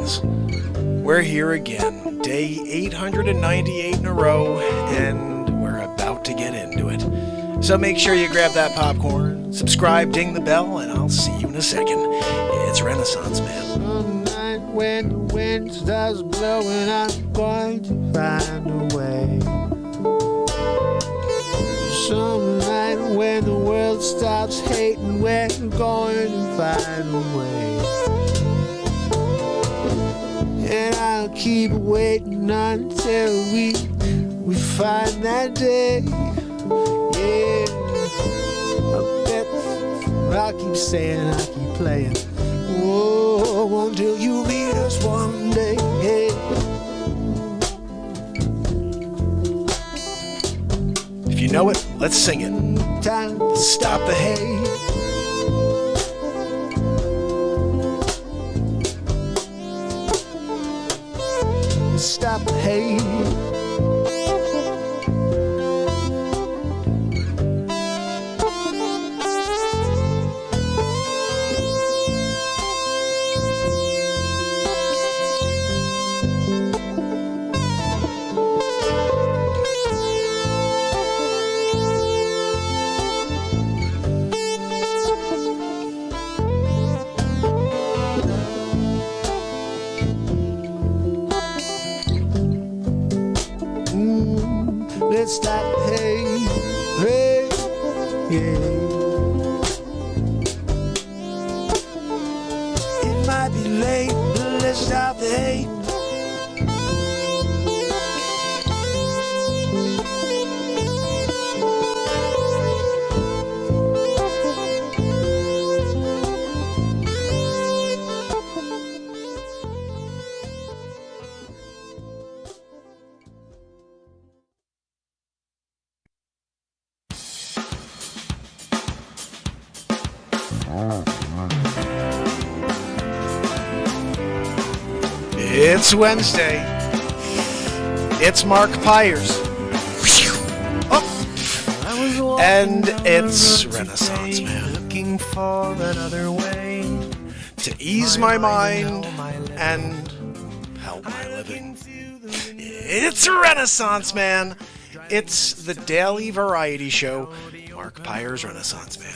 friends. We're here again, day 898 in a row, and we're about to get into it. So make sure you grab that popcorn, subscribe, ding the bell, and I'll see you in a second. It's Renaissance Man. Some night when the wind starts blowing, I'm going to find a way. Some night when the world stops hating, we're going to find a way. And I'll keep waiting until we find that day. Yeah, I'll keep saying, I'll keep playing. Oh, until you meet us one day. Yeah. If you know it, let's sing it. Time to Stop the hate. stop the hate. Let's stop the hate, hey, yeah. It might be late, but let's stop the hate. It's Wednesday. It's Mark Pyers. Oh. And it's Renaissance Man. Looking for another way to ease my mind and help my living. It's Renaissance Man. It's the daily variety show, Mark Pyers Renaissance Man.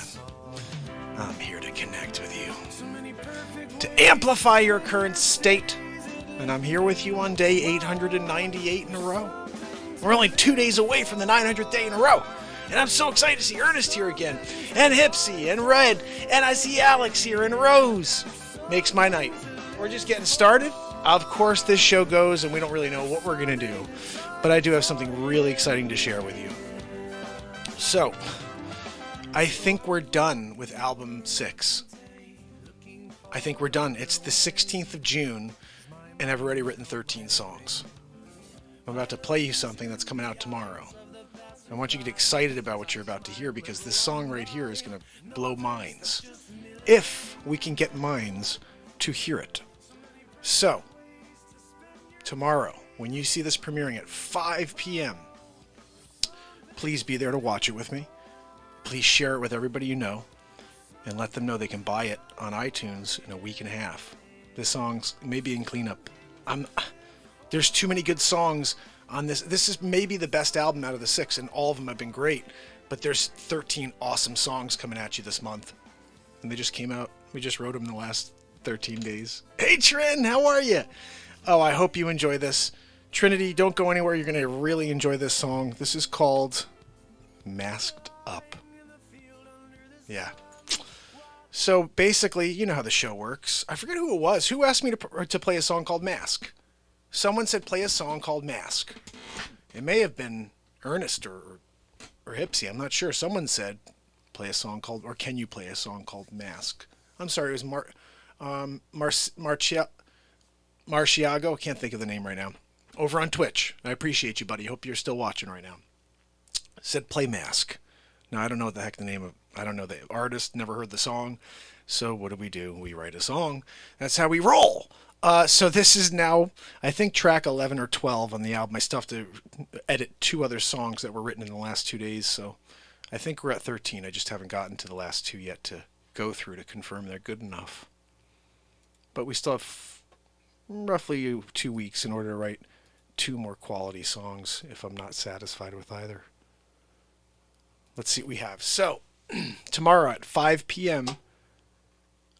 I'm here to connect with you, to amplify your current state. And I'm here with you on day 898 in a row. We're only 2 days away from the 900th day in a row. And I'm so excited to see Ernest here again. And Hipsy and Red. And I see Alex here and Rose. Makes my night. We're just getting started. Of course, this show goes and we don't really know what we're going to do. But I do have something really exciting to share with you. So, I think we're done with album 6. I think we're done. It's the 16th of June. And I've already written 13 songs. I'm about to play you something that's coming out tomorrow. I want you to get excited about what you're about to hear because this song right here is going to blow minds. If we can get minds to hear it. So, tomorrow, when you see this premiering at 5 p.m., please be there to watch it with me. Please share it with everybody you know and let them know they can buy it on iTunes in a week and a half. This song's maybe in cleanup. There's too many good songs on this. This is maybe the best album out of the 6, and all of them have been great. But there's 13 awesome songs coming at you this month. And they just came out. We just wrote them in the last 13 days. Hey, Trin, how are you? Oh, I hope you enjoy this. Trinity, don't go anywhere. You're going to really enjoy this song. This is called Masked Up. Yeah. So basically, you know how the show works. I forget who it was. Who asked me to play a song called Mask? Someone said play a song called Mask. It may have been Ernest or Hipsy. I'm not sure. Someone said play a song called, or can you play a song called Mask? I'm sorry, it was Marciago. I can't think of the name right now. Over on Twitch. I appreciate you, buddy. Hope you're still watching right now. Said play Mask. Now, I don't know what the heck the name of, I don't know the artist, never heard the song. So what do? We write a song. That's how we roll. So this is now, I think, track 11 or 12 on the album. I still have to edit 2 other songs that were written in the last 2 days. So I think we're at 13. I just haven't gotten to the last 2 yet to go through to confirm they're good enough. But we still have roughly 2 weeks in order to write 2 more quality songs if I'm not satisfied with either. Let's see what we have. So, tomorrow at 5 p.m.,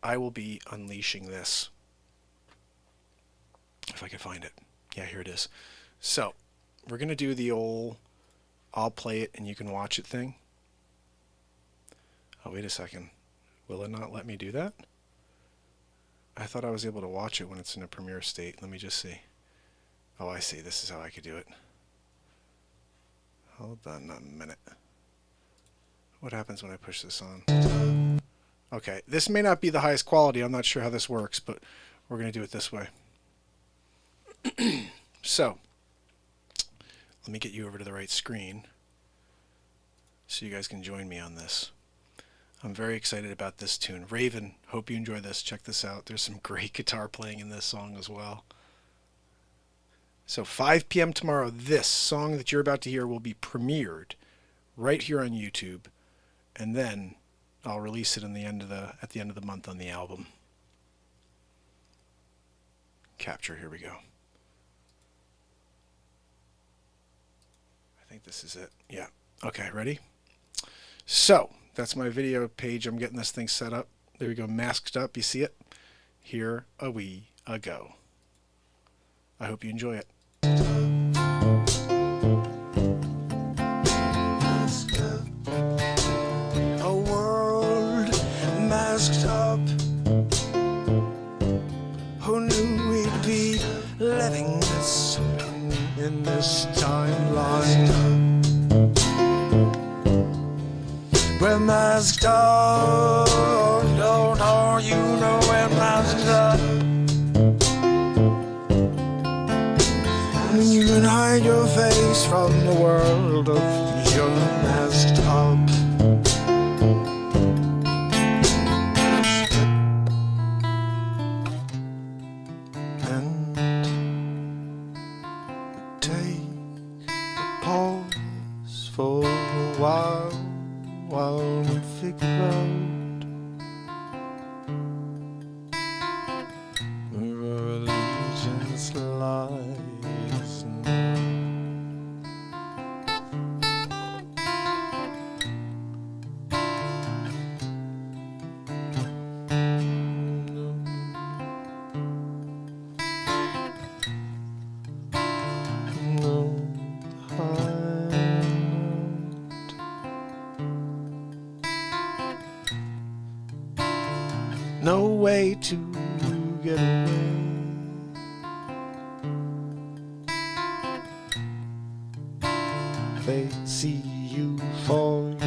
I will be unleashing this. If I can find it. Yeah, here it is. So, we're going to do the old I'll play it and you can watch it thing. Oh, wait a second. Will it not let me do that? I thought I was able to watch it when it's in a premiere state. Let me just see. Oh, I see. This is how I could do it. Hold on a minute. What happens when I push this on? Okay, this may not be the highest quality. I'm not sure how this works, but we're going to do it this way. So, let me get you over to the right screen so you guys can join me on this. I'm very excited about this tune. Raven, hope you enjoy this. Check this out. There's some great guitar playing in this song as well. So 5 p.m. tomorrow, this song that you're about to hear will be premiered right here on YouTube, and then I'll release it at the end of the month on the album. Capture, here we go. I think this is it. Yeah. Okay, ready? So, that's my video page. I'm getting this thing set up. There we go, masked up. You see it? Here we go. I hope you enjoy it. A world masked up. Who knew we'd be living this in this timeline? We're masked up. Oh, you know we're masked up. You can hide your face from the world of you're masked up. And take a pause for a while we figure out where our allegiance lies now. No, no way to get away. They see you for you.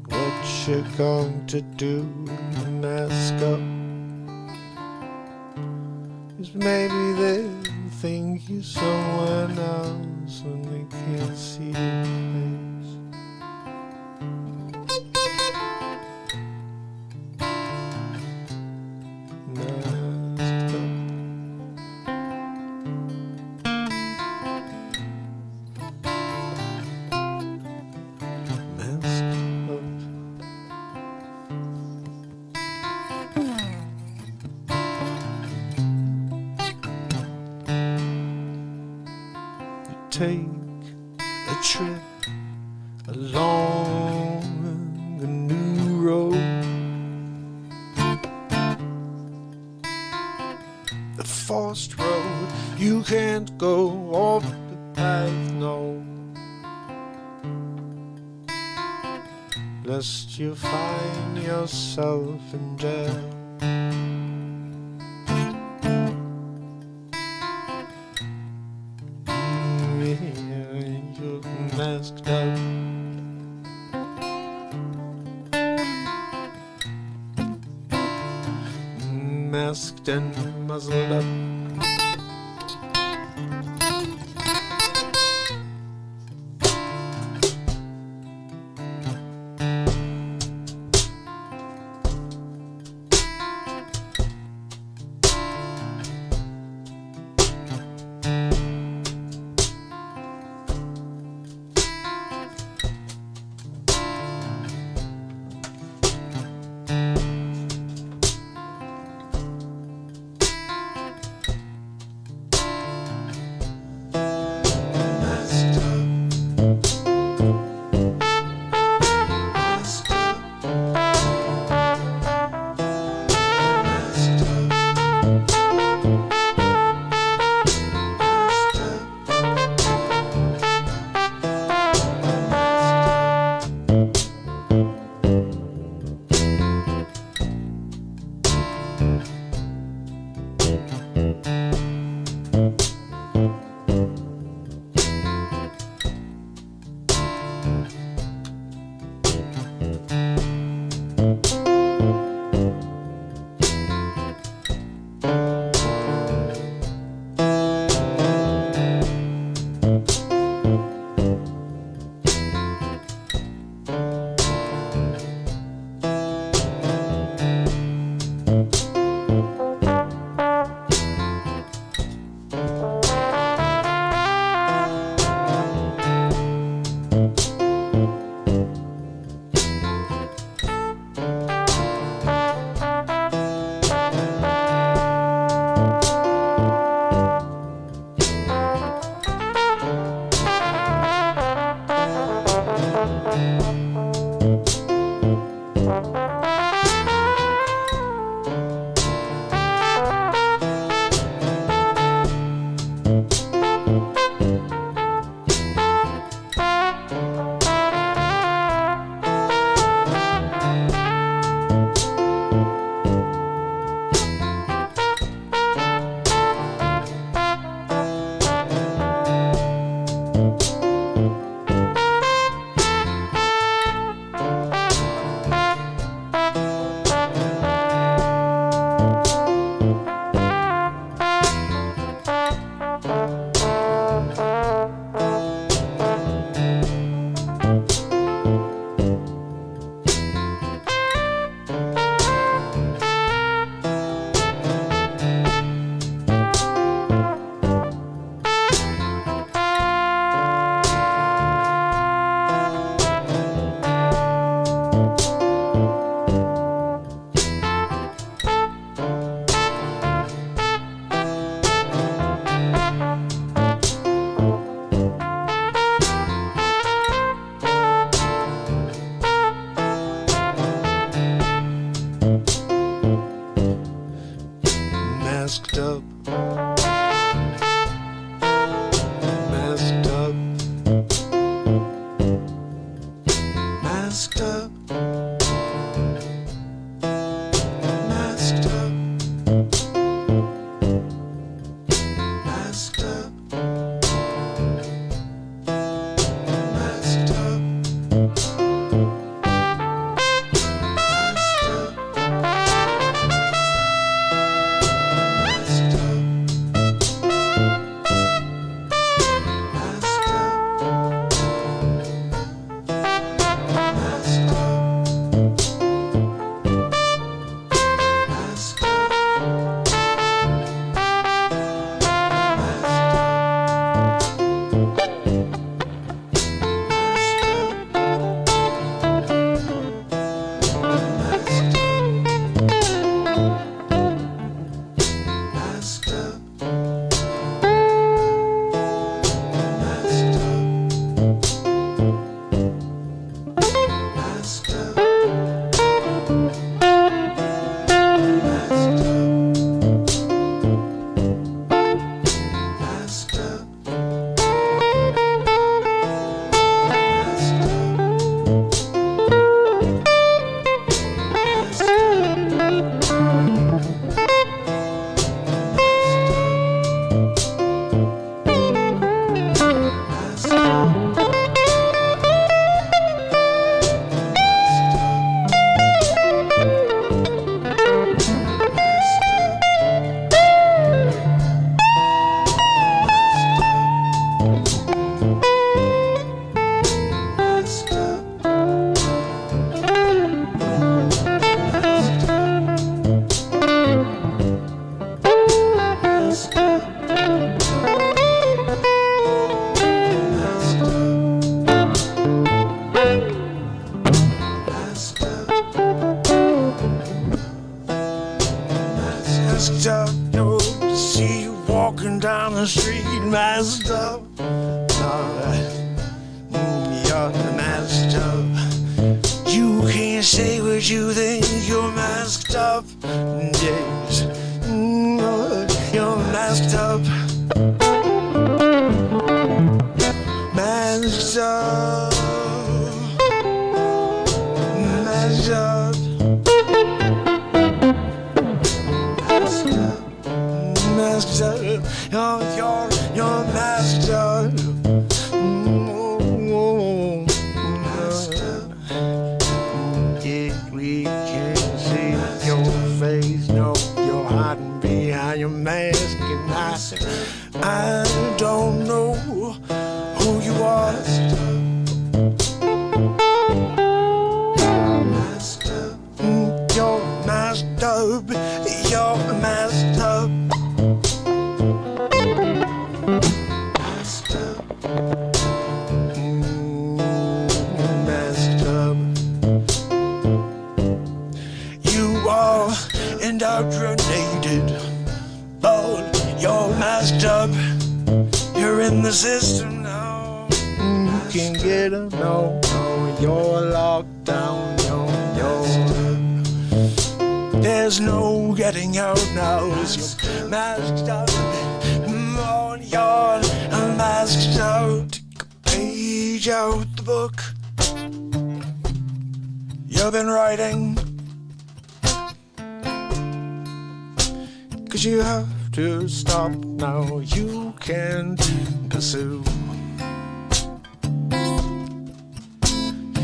What you going to do? Mask up. 'Cause maybe they'll think you're someone else when they can't see your face. Masked up. Masked up. You take a trip along a new road. The forced road, you can't go off the path, no. Lest you find yourself in jail. Yeah, you're masked up. Masked and muzzled up. Masked up, masked up, masked up, masked up, masked up, masked up. Masked up, no, to see you walking down the street, masked up. You're masked up. You can't say what you think, you're masked up. Yes, you're masked up. Masked up. Masked up. Masked You're masked up. Yeah, we can see your face. No, you're hiding behind your mask, and I don't know who you are. You're masked up. You're masked up. Masked up. You are indoctrinated. Oh, you're masked up. You're in the system now. You can get a no. You're locked down. There's no getting out now. You're masked up. You're masked out. Take a page out the book you've been writing. 'Cause you have to stop now. You can't pursue.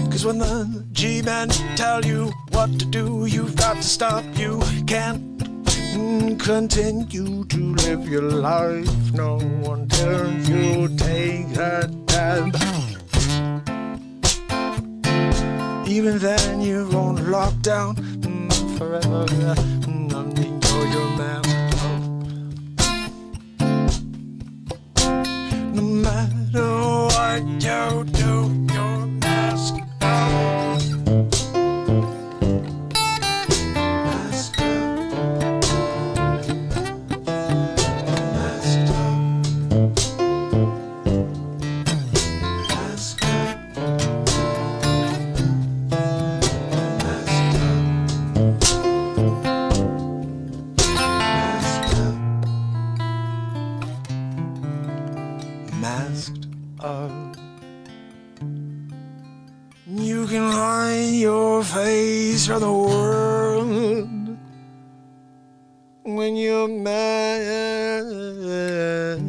'Cause when the G-men tell you what to do, you've got to stop. You can't continue to live your life, no, until you take that tab. Even then you're on lockdown forever. You're masked up. No matter what you do, you're masked up. Masked up. You can hide your face from the world when you're masked up.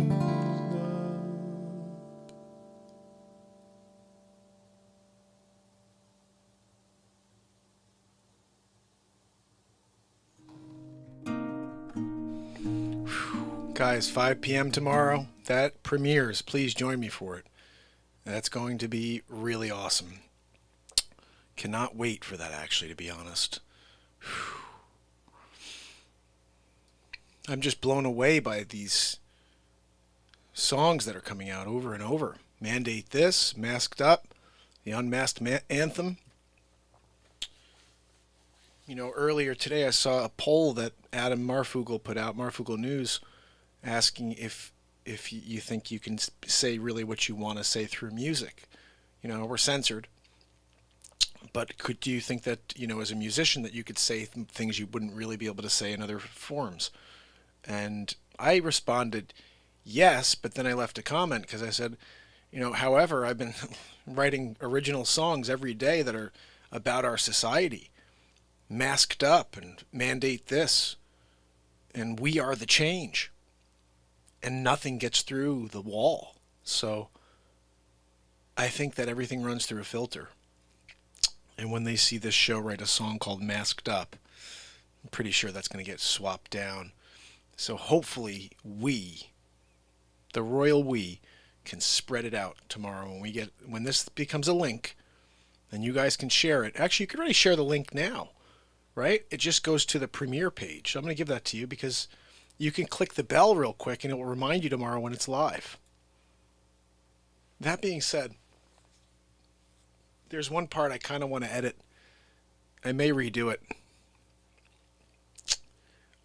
Guys, 5 p.m. tomorrow, that premieres. Please join me for it. That's going to be really awesome. Cannot wait for that, actually, to be honest. I'm just blown away by these songs that are coming out over and over. Mandate This, Masked Up, the Unmasked Anthem. You know, earlier today I saw a poll that Adam Marfugel put out, Marfugel News, asking if you think you can say really what you want to say through music. You know, we're censored, but do you think that, you know, as a musician, that you could say things you wouldn't really be able to say in other forms? And I responded yes, but then I left a comment because I said, you know, however, I've been writing original songs every day that are about our society. Masked Up and Mandate This and We Are the Change. And nothing gets through the wall. So I think that everything runs through a filter. And when they see this show write a song called Masked Up, I'm pretty sure that's going to get swapped down. So hopefully we, the royal we, can spread it out tomorrow when this becomes a link, and you guys can share it. Actually, you can already share the link now, right? It just goes to the premiere page. So I'm going to give that to you because you can click the bell real quick and it will remind you tomorrow when it's live. That being said, there's one part I kind of want to edit. I may redo it.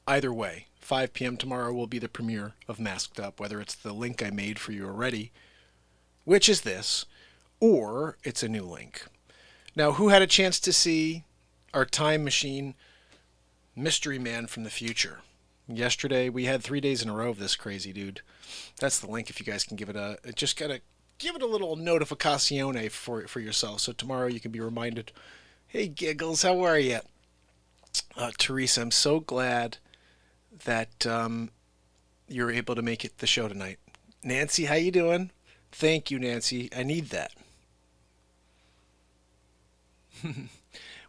Either way, 5 p.m. tomorrow will be the premiere of Masked Up, whether it's the link I made for you already, which is this, or it's a new link. Now, who had a chance to see our time machine mystery man from the future? Yesterday, we had 3 days in a row of this crazy dude. That's the link if you guys can give it just gotta give it a little notificazione for yourself. So tomorrow you can be reminded, hey Giggles, how are you? Teresa, I'm so glad that you're able to make it the show tonight. Nancy, how you doing? Thank you, Nancy. I need that.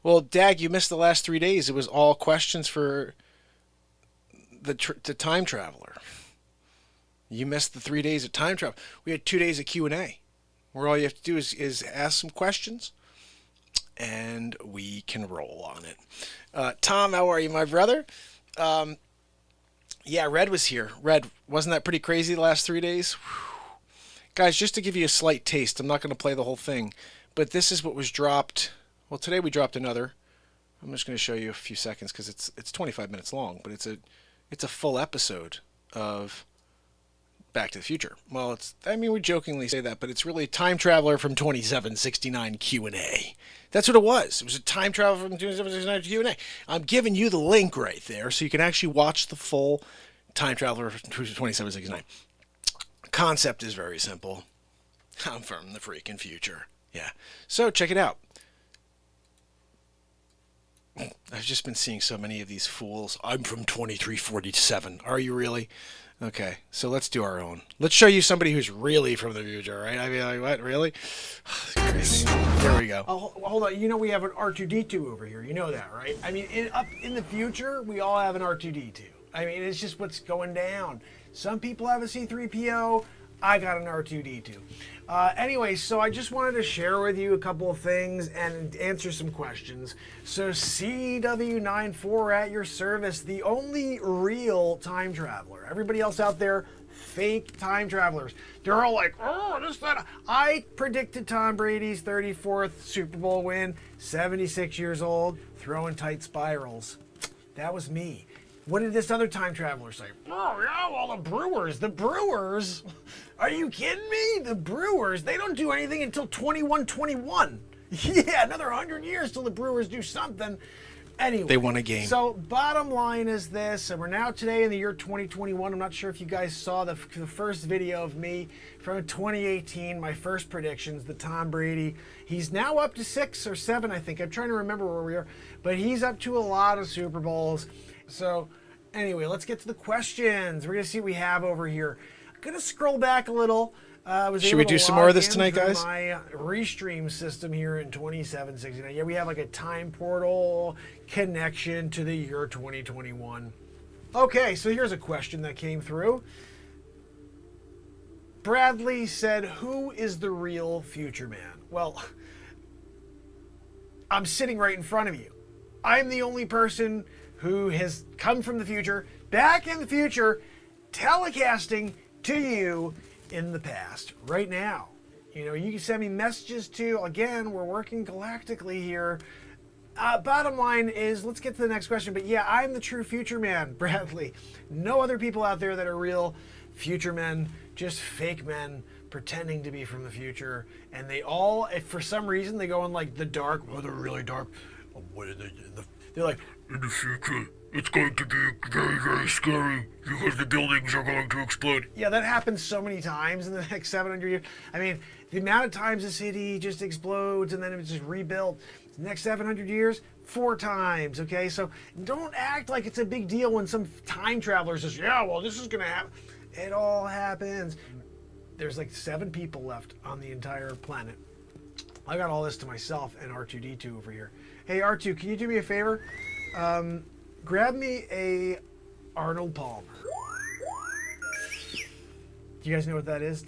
Well, Dag, you missed the last 3 days. It was all questions for the time traveler. You missed the 3 days of time travel. We had 2 days of Q&A, where all you have to do is ask some questions, and we can roll on it. Tom, how are you, my brother? Yeah, Red was here. Red, wasn't that pretty crazy the last 3 days? Whew. Guys, just to give you a slight taste, I'm not going to play the whole thing, but this is what was dropped. Well, today we dropped another. I'm just going to show you a few seconds because it's 25 minutes long, but it's a full episode of Back to the Future. Well, we jokingly say that, but it's really Time Traveler from 2769 Q&A. That's what it was. It was a Time Traveler from 2769 Q&A. I'm giving you the link right there so you can actually watch the full Time Traveler from 2769. Concept is very simple. I'm from the freaking future. Yeah. So check it out. I've just been seeing so many of these fools. I'm from 2347. Are you really? Okay, so let's do our own. Let's show you somebody who's really from the future, right? I mean, like, what? Really? Crazy. There we go. Hold on. You know we have an R2D2 over here. You know that, right? I mean, up in the future, we all have an R2D2. I mean, it's just what's going down. Some people have a C3PO. I got an R2D2. Anyway, so I just wanted to share with you a couple of things and answer some questions. So CW94 at your service, the only real time traveler. Everybody else out there, fake time travelers. They're all like, oh, this, that. I predicted Tom Brady's 34th Super Bowl win, 76 years old, throwing tight spirals. That was me. What did this other time traveler say? Oh, yeah, well, the Brewers. The Brewers? Are you kidding me? The Brewers, they don't do anything until 2121. Yeah, another 100 years till the Brewers do something. Anyway. They won a game. So, bottom line is this, and we're now today in the year 2021. I'm not sure if you guys saw the first video of me from 2018, my first predictions, the Tom Brady. He's now up to 6 or 7, I think. I'm trying to remember where we are. But he's up to a lot of Super Bowls. So, anyway, let's get to the questions. We're going to see what we have over here. I'm going to scroll back a little. Should we do some more of this tonight, guys? My restream system here in 2769. Yeah, we have like a time portal connection to the year 2021. Okay, so here's a question that came through. Bradley said, who is the real future man? Well, I'm sitting right in front of you. I'm the only person who has come from the future, back in the future, telecasting to you in the past, right now. You know, you can send me messages to, again, we're working galactically here. Bottom line is, let's get to the next question. But yeah, I'm the true future man, Bradley. No other people out there that are real future men, just fake men pretending to be from the future. And they all, if for some reason, they go in like the dark, oh, they're really dark. What are they? They're like, in the future, it's going to be very, very scary because the buildings are going to explode. Yeah, that happens so many times in the next 700 years. I mean, the amount of times the city just explodes and then it's just rebuilt. The next 700 years, 4 times, okay? So don't act like it's a big deal when some time traveler says, yeah, well, this is going to happen. It all happens. There's like 7 people left on the entire planet. I got all this to myself and R2D2 over here. Hey, R2, can you do me a favor? Grab me a Arnold Palmer. Do you guys know what that is?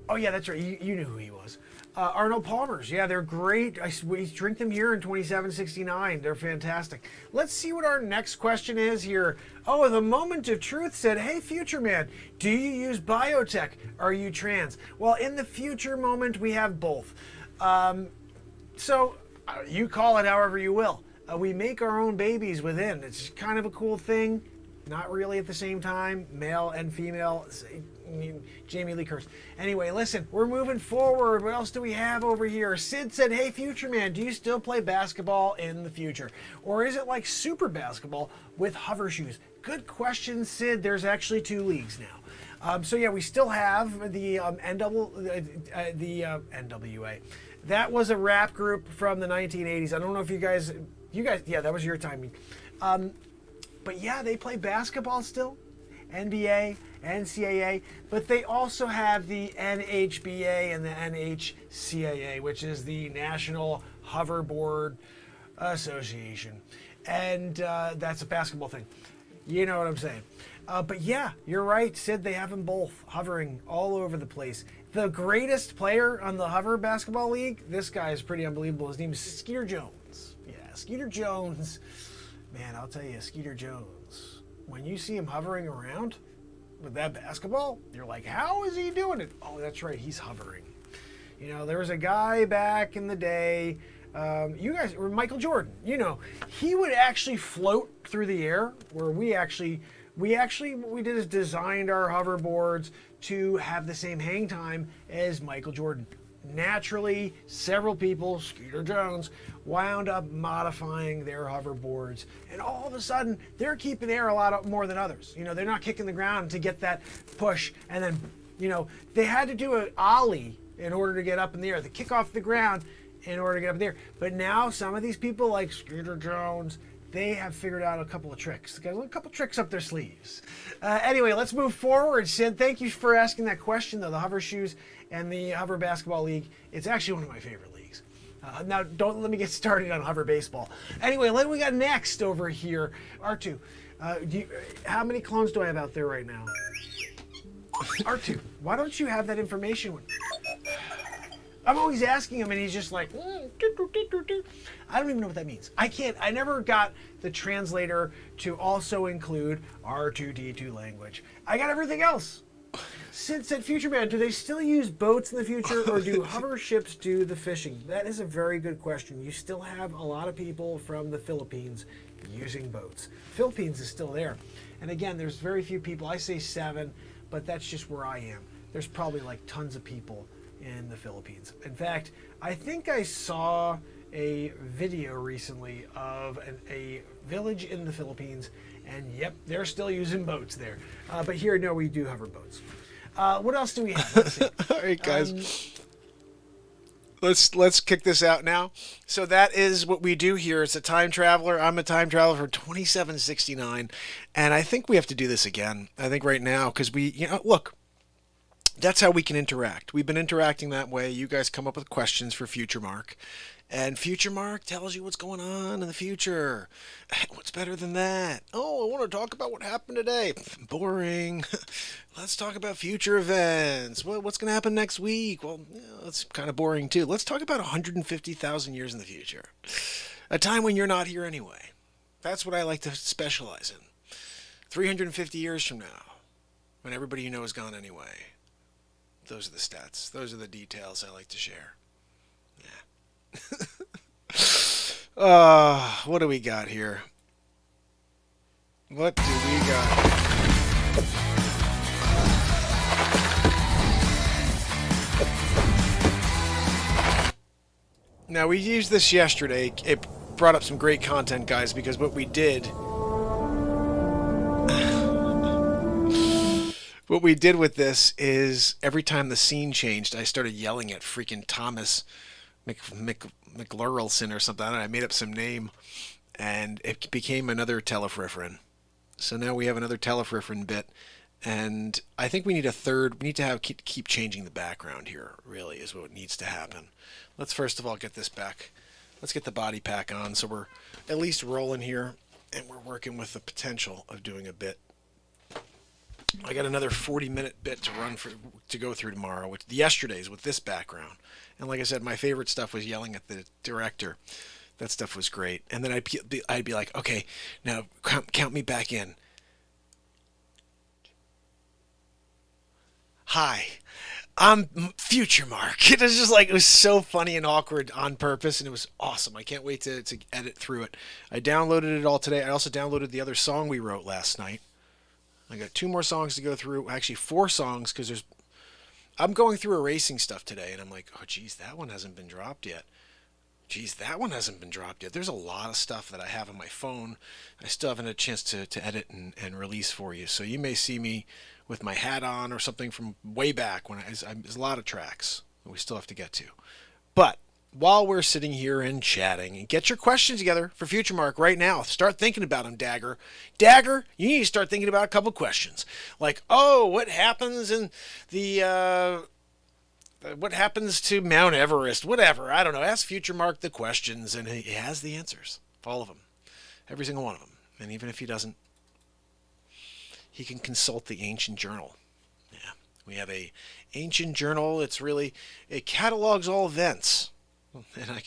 Oh, yeah, that's right. You knew who he was. Arnold Palmers. Yeah, they're great. We drink them here in 2769. They're fantastic. Let's see what our next question is here. Oh, the Moment of Truth said, hey, future man, do you use biotech? Are you trans? Well, in the future moment, we have both. So you call it however you will. We make our own babies within. It's kind of a cool thing. Not really at the same time. Male and female. Jamie Lee Curtis. Anyway, listen, we're moving forward. What else do we have over here? Sid said, hey, future man, do you still play basketball in the future? Or is it like super basketball with hover shoes? Good question, Sid. There's actually 2 leagues now. So yeah, we still have the NWA. That was a rap group from the 1980s. I don't know if you guys, yeah, that was your time. But yeah, they play basketball still. NBA, NCAA, but they also have the NHBA and the NHCAA, which is the National Hoverboard Association. And that's a basketball thing. You know what I'm saying. But yeah, you're right, Sid. They have them both hovering all over the place. The greatest player on the Hover Basketball League, this guy is pretty unbelievable. His name is Skeeter Jones. Yeah, Skeeter Jones. Man, I'll tell you, Skeeter Jones. When you see him hovering around with that basketball, you're like, how is he doing it? Oh, that's right, he's hovering. You know, there was a guy back in the day, you guys, or Michael Jordan, you know, he would actually float through the air, where what we did is designed our hoverboards to have the same hang time as Michael Jordan. Naturally, several people, Skeeter Jones, wound up modifying their hoverboards, and all of a sudden, they're keeping air a lot more than others. You know, they're not kicking the ground to get that push, and then, you know, they had to do an ollie in order to get up in the air. They kick off the ground in order to get up in the air. But now, some of these people, like Skeeter Jones, they have figured out a couple of tricks. They got a couple tricks up their sleeves. Anyway, let's move forward. Sid, thank you for asking that question, though. The Hover Shoes and the Hover Basketball League, it's actually one of my favorite leagues. Now, don't let me get started on Hover Baseball. Anyway, what do we got next over here? R2, how many clones do I have out there right now? R2, why don't you have that information? I'm always asking him, and he's just like, I don't even know what that means. I never got the translator to also include R2D2 language. I got everything else. Sid said, Future Man, do they still use boats in the future, or do hover ships do the fishing? That is a very good question. You still have a lot of people from the Philippines using boats. Philippines is still there. And again, there's very few people. I say 7, but that's just where I am. There's probably like tons of people in the Philippines. In fact, I think I saw a video recently of a village in the Philippines, and yep, they're still using boats there. But here, no, we do hover boats. What else do we have? Let's see. All right, guys. Let's kick this out now. So that is what we do here. It's a time traveler. I'm a time traveler for 2769, and I think we have to do this again. I think right now, because look, that's how we can interact. We've been interacting that way. You guys come up with questions for Future Mark, and Future Mark tells you what's going on in the future. What's better than that? Oh, I want to talk about what happened today. Boring. Let's talk about future events. Well, what's going to happen next week? Well, that's kind of boring too. Let's talk about 150,000 years in the future. A time when you're not here anyway. That's what I like to specialize in. 350 years from now, when everybody you know is gone anyway. Those are the stats. Those are the details I like to share. Yeah. What do we got here? What do we got? Now, we used this yesterday. It brought up some great content, guys, because what we did... What we did with this is every time the scene changed, I started yelling at freaking Thomas McLurlson or something. I don't know, I made up some name, and it became another telefriffrin. So now we have another telefriffrin bit, and I think we need a third. We need to keep changing the background here, really, is what needs to happen. Let's first of all get this back. Let's get the body pack on, so we're at least rolling here, and we're working with the potential of doing a bit. I got another 40-minute bit to go through tomorrow, which yesterday's with this background. And like I said, my favorite stuff was yelling at the director. That stuff was great. And then I'd be like, okay, now count me back in. Hi, I'm Future Mark. It was just like, it was so funny and awkward on purpose, and it was awesome. I can't wait to edit through it. I downloaded it all today. I also downloaded the other song we wrote last night. I got 2 more songs to go through. Actually, 4 songs, because I'm going through erasing stuff today, and I'm like, oh, geez, that one hasn't been dropped yet. Geez, that one hasn't been dropped yet. There's a lot of stuff that I have on my phone. I still haven't had a chance to edit and release for you. So you may see me with my hat on or something from way back when there's a lot of tracks that we still have to get to. But while we're sitting here and chatting. And get your questions together for Future Mark right now. Start thinking about them, Dagger. Dagger, you need to start thinking about a couple questions. Like, oh, what happens in the... what happens to Mount Everest? Whatever. I don't know. Ask Future Mark the questions, and he has the answers. All of them. Every single one of them. And even if he doesn't, he can consult the ancient journal. Yeah. We have a ancient journal. It catalogs all events. And I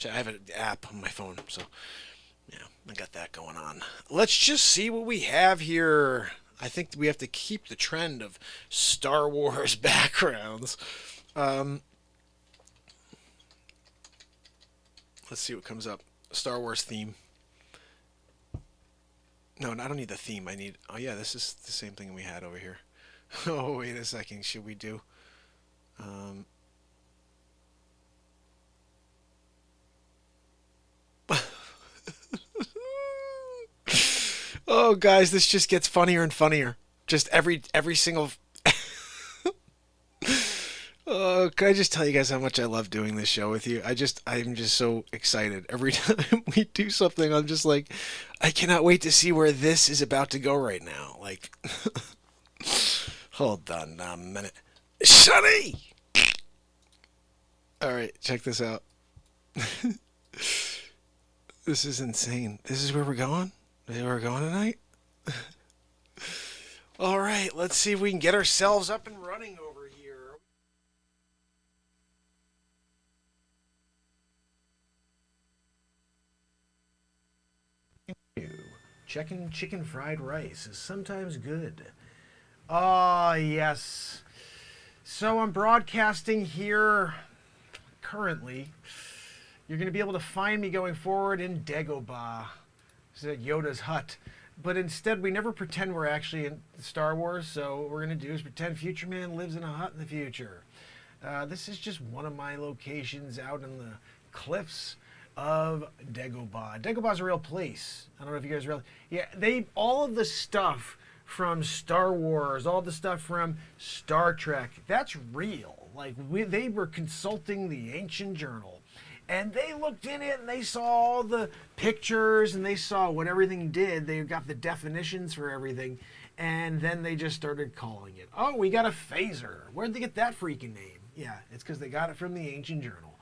have an app on my phone, so yeah, I got that going on. Let's just see what we have here. I think we have to keep the trend of Star Wars backgrounds. Let's see what comes up. Star Wars theme. No, I don't need the theme. Oh yeah, this is the same thing we had over here. Oh, wait a second. Should we do... Oh, guys, this just gets funnier and funnier. Just every single... Oh, can I just tell you guys how much I love doing this show with you? I'm just so excited. Every time we do something, I'm just like, I cannot wait to see where this is about to go right now. Like, hold on a minute. Sonny! All right, check this out. This is insane. This is where we're going? Is where we're going tonight? All right, let's see if we can get ourselves up and running over here. Chicken fried rice is sometimes good. Ah, yes. So I'm broadcasting here currently. You're going to be able to find me going forward in Dagobah. This is at Yoda's hut. But instead, we never pretend we're actually in Star Wars, so what we're going to do is pretend Future Man lives in a hut in the future. This is just one of my locations out in the cliffs of Dagobah. Dagobah's a real place. I don't know if you guys really... Yeah, all of the stuff from Star Wars, all the stuff from Star Trek, that's real. Like, they were consulting the ancient journal. And they looked in it and they saw all the pictures and they saw what everything did. They got the definitions for everything. And then they just started calling it. Oh, we got a phaser. Where'd they get that freaking name? Yeah, it's because they got it from the ancient journal.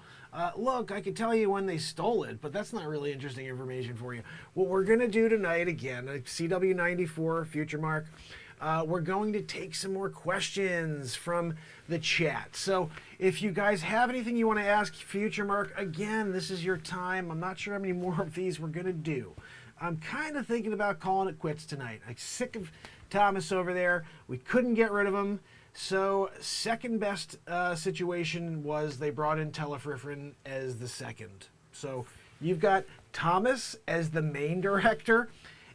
Look, I could tell you when they stole it, but that's not really interesting information for you. What we're going to do tonight, again, CW94, Future Mark, we're going to take some more questions from the chat. So if you guys have anything you want to ask Future Mark, again, this is your time. I'm not sure how many more of these we're going to do. I'm kind of thinking about calling it quits tonight. I'm sick of Thomas over there. We couldn't get rid of him. So second best situation was they brought in Telefriffin as the second. So you've got Thomas as the main director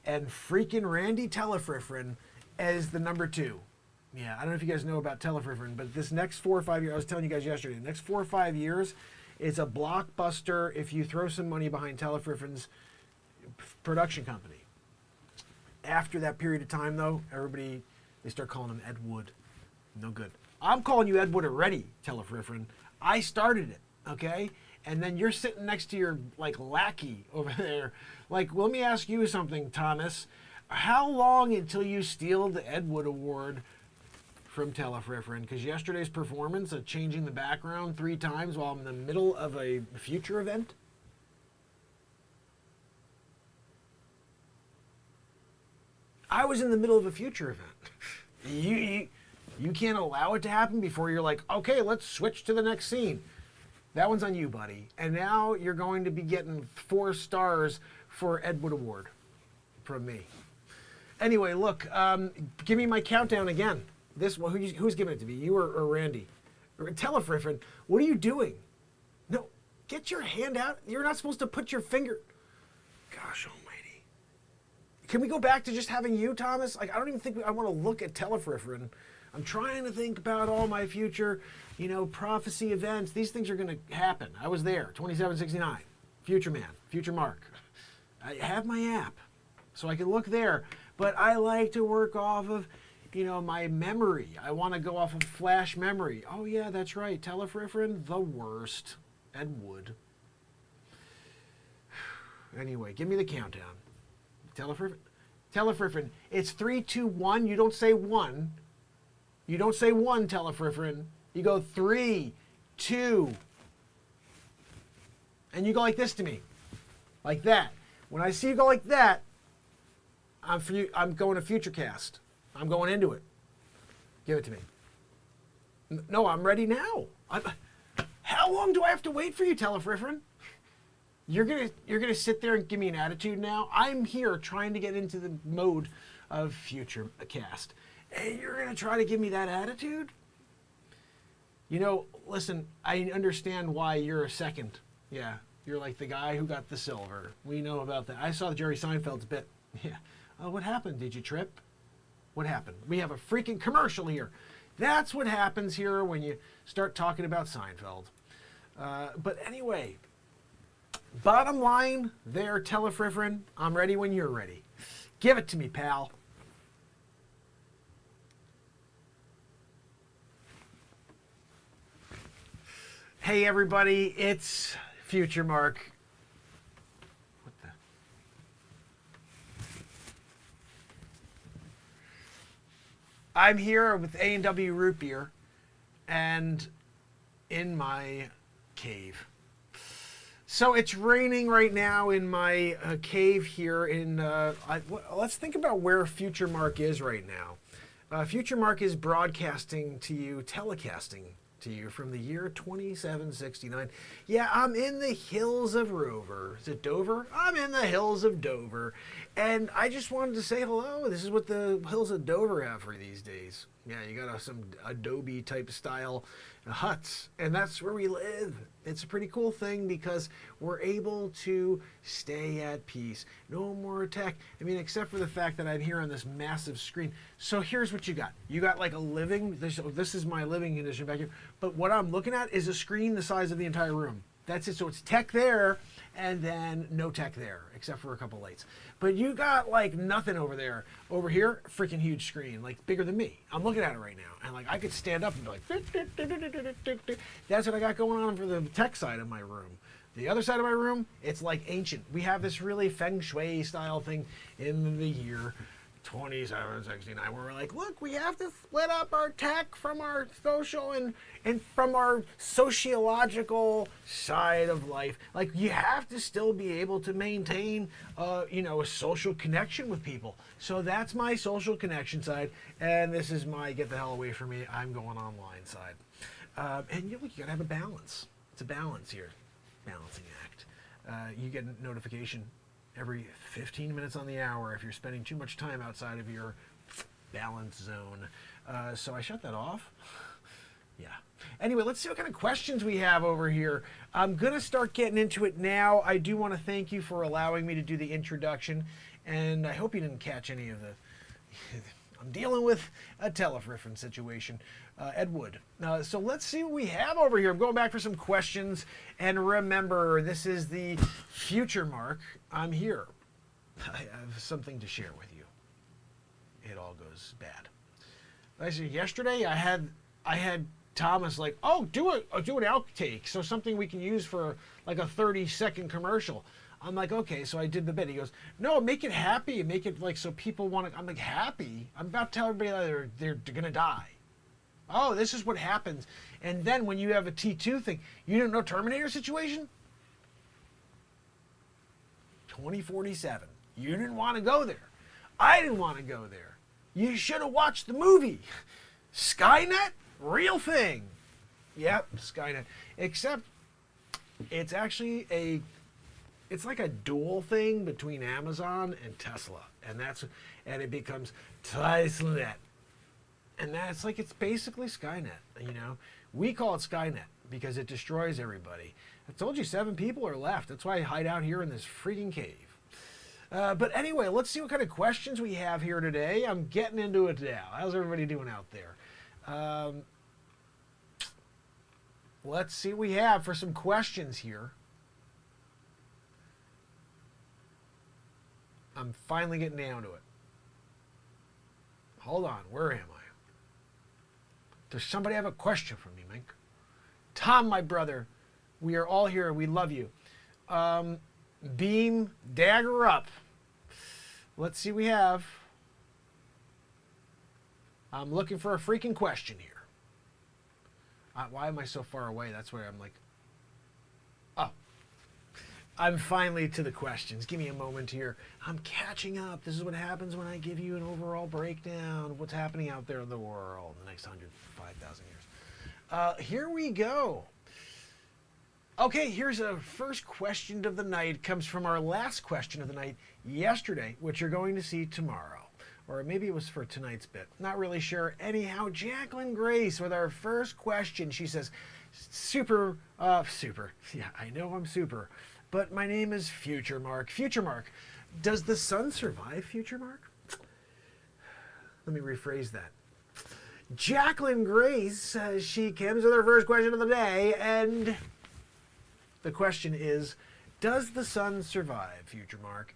and freaking Randy Telefriffin as the number 2. Yeah, I don't know if you guys know about Telefriffin, but this next 4 or 5 years, I was telling you guys yesterday, the next 4 or 5 years, it's a blockbuster if you throw some money behind Telefriffin's production company. After that period of time, though, they start calling him Ed Wood. No good. I'm calling you Ed Wood already, Telefriffin. I started it, okay? And then you're sitting next to your, lackey over there. Let me ask you something, Thomas. How long until you steal the Ed Wood Award from Telefriffin? Because yesterday's performance of changing the background 3 times while I'm in the middle of a future event? I was in the middle of a future event. You can't allow it to happen before you're like, okay, let's switch to the next scene. That one's on you, buddy. And now you're going to be getting 4 stars for Ed Wood Award from me. Anyway, look, give me my countdown again. This one, who's giving it to me? You or Randy? Telefriffin, what are you doing? No, get your hand out. You're not supposed to put your finger... Gosh almighty. Can we go back to just having you, Thomas? I don't even think I want to look at Telefriffin. I'm trying to think about all my future, prophecy events. These things are going to happen. I was there, 2769, Future Man, Future Mark. I have my app, so I can look there. But I like to work off of, my memory. I want to go off of flash memory. Oh, yeah, that's right. Telefriffin, the worst. Ed Wood. Anyway, give me the countdown. Telefriffin. It's 3, 2, 1. You don't say 1. You don't say 1, Telefriffin. You go 3, 2. And you go like this to me. Like that. When I see you go like that, I'm going to Futurecast. I'm going into it. Give it to me. No, I'm ready now. How long do I have to wait for you, Telefriffin? You're gonna sit there and give me an attitude now? I'm here trying to get into the mode of Futurecast. And you're gonna try to give me that attitude? You know, listen, I understand why you're a second. Yeah, you're like the guy who got the silver. We know about that. I saw Jerry Seinfeld's bit. Yeah. Oh, what happened? Did you trip? What happened? We have a freaking commercial here. That's what happens here when you start talking about Seinfeld. But anyway, bottom line there, Telefriffin, I'm ready when you're ready. Give it to me, pal. Hey, everybody, it's Future Mark. What the? I'm here with A&W Root Beer and in my cave. So it's raining right now in my cave here in, let's think about where Future Mark is right now. Future Mark is broadcasting to you, telecasting to you from the year 2769. Yeah, I'm in the hills of Rover. Is it Dover? I'm in the hills of Dover. And I just wanted to say hello. This is what the hills of Dover have for these days. Yeah, you got some Adobe type style huts, and that's where we live. It's a pretty cool thing because we're able to stay at peace. No more attack. I mean, except for the fact that I'm here on this massive screen. So here's what you got. You got like a living, this is my living condition back here, but what I'm looking at is a screen the size of the entire room. That's it. So it's tech there and then no tech there, except for a couple lights. But you got like nothing over there. Over here, freaking huge screen, like bigger than me. I'm looking at it right now. And like I could stand up and be like, that's what I got going on for the tech side of my room. The other side of my room, it's like ancient. We have this really feng shui style thing in the year 2769 where we're like, look, we have to split up our tech from our social and from our sociological side of life. Like you have to still be able to maintain a social connection with people. So that's my social connection side, and this is my get the hell away from me, I'm going online side. And you gotta have a balance. It's a balance here, balancing act. You get a notification every 15 minutes on the hour if you're spending too much time outside of your balance zone. So I shut that off. Yeah. Anyway, let's see what kind of questions we have over here. I'm going to start getting into it now. I do want to thank you for allowing me to do the introduction, and I hope you didn't catch any of the... I'm dealing with a Telefriffin situation. Ed Wood. So let's see what we have over here. I'm going back for some questions. And remember, this is the Future Mark. I'm here. I have something to share with you. It all goes bad. Actually, yesterday I had Thomas like, oh, do an outtake. So something we can use for like a 30-second commercial. I'm like, okay, so I did the bit. He goes, no, make it happy. Make it like so people want to. I'm like, happy? I'm about to tell everybody that they're going to die. Oh, this is what happens. And then when you have a T2 thing, you didn't know Terminator situation? 2047. You didn't want to go there. I didn't want to go there. You should have watched the movie. Skynet? Real thing. Yep, Skynet. Except it's actually it's like a dual thing between Amazon and Tesla. And it becomes Tesla. And that's like, it's basically Skynet, We call it Skynet because it destroys everybody. I told you 7 people are left. That's why I hide out here in this freaking cave. But anyway, let's see what kind of questions we have here today. I'm getting into it now. How's everybody doing out there? Let's see what we have for some questions here. I'm finally getting down to it. Hold on, where am I? Does somebody have a question for me, Mink? Tom, my brother, We are all here. We love you. Beam dagger up. Let's see what we have. I'm looking for a freaking question here. Why am I so far away? That's where I'm like, oh. I'm finally to the questions. Give me a moment here. I'm catching up. This is what happens when I give you an overall breakdown of what's happening out there in the world in the next 105,000 years. Here we go. Okay, here's a first question of the night. It comes from our last question of the night yesterday, which you're going to see tomorrow. Or maybe it was for tonight's bit. Not really sure. Anyhow, Jacqueline Grace with our first question. She says, super. Yeah, I know I'm super. But my name is Future Mark. Future Mark, does the sun survive, Future Mark? Let me rephrase that. Jacqueline Grace, she comes with her first question of the day, and the question is, does the sun survive, Future Mark?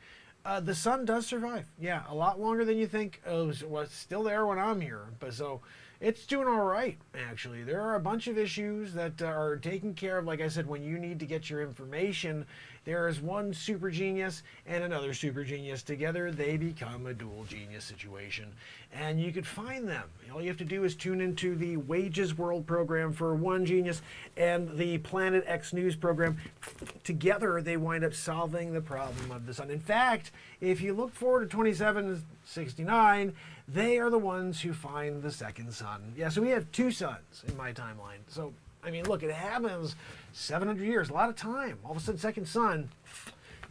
The sun does survive. Yeah, a lot longer than you think. It was still there when I'm here, but so it's doing all right, actually. There are a bunch of issues that are taken care of. Like I said, when you need to get your information, there is one super genius and another super genius. Together, they become a dual genius situation. And you could find them. All you have to do is tune into the Wages World program for one genius and the Planet X News program. Together, they wind up solving the problem of the sun. In fact, if you look forward to 2769, they are the ones who find the second sun. Yeah, so we have two suns in my timeline. So, I mean, look, it happens 700 years, a lot of time. All of a sudden, second sun.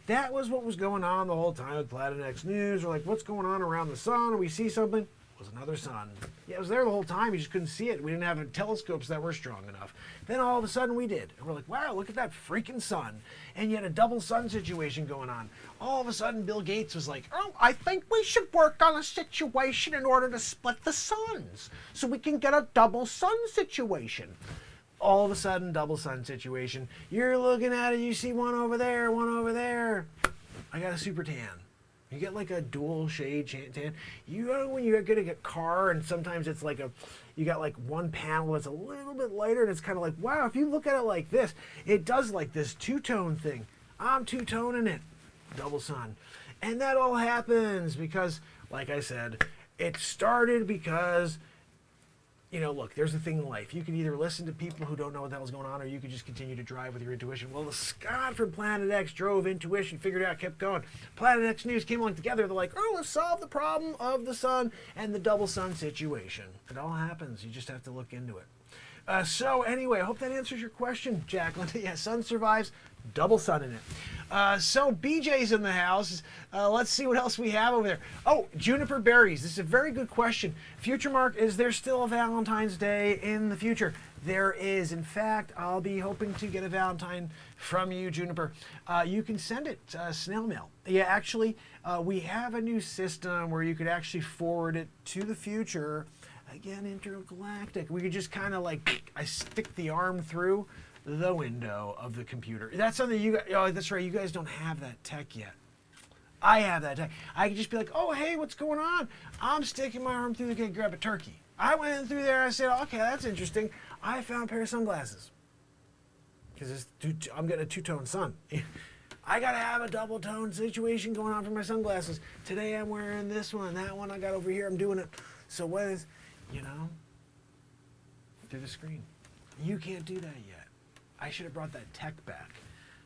That was what was going on the whole time with Planet X News. We're like, what's going on around the sun? And we see something. It was another sun. Yeah, it was there the whole time. You just couldn't see it. We didn't have telescopes that were strong enough. Then all of a sudden we did. And we're like, wow, look at that freaking sun. And you had a double sun situation going on. All of a sudden, Bill Gates was like, oh, I think we should work on a situation in order to split the suns so we can get a double sun situation. All of a sudden, double sun situation. You're looking at it, you see one over there, one over there. I got a super tan. You get like a dual shade tan. You know when you're getting a car and sometimes it's like you got like one panel that's a little bit lighter and it's kind of like, wow, if you look at it like this, it does like this two-tone thing. I'm two-toning it. Double sun. And that all happens because, like I said, it started because, you know, look, there's a thing in life. You can either listen to people who don't know what the hell's going on, or you can just continue to drive with your intuition. Well, the Scott from Planet X drove intuition, figured it out, kept going. Planet X News came along together. They're like, oh, let's solve the problem of the sun and the double sun situation. It all happens. You just have to look into it. So anyway, I hope that answers your question, Jacqueline. Yeah, sun survives, double sun in it. So BJ's in the house. Let's see what else we have over there. Oh, juniper berries. This is a very good question. Future Mark, is there still a Valentine's Day in the future? There is. In fact, I'll be hoping to get a Valentine from you, Juniper. You can send it snail mail. Yeah, actually, we have a new system where you could actually forward it to the future. Again, intergalactic. We could just kind of like, I stick the arm through the window of the computer. That's something you guys, oh, that's right, you guys don't have that tech yet. I have that tech. I could just be like, oh, hey, what's going on? I'm sticking my arm through the gate, grab a turkey. I went in through there, I said, okay, that's interesting. I found a pair of sunglasses. Because I'm getting a two-tone sun. I gotta have a double-tone situation going on for my sunglasses. Today I'm wearing this one, that one I got over here, I'm doing it. So what is, you know, through the screen. You can't do that yet. I should have brought that tech back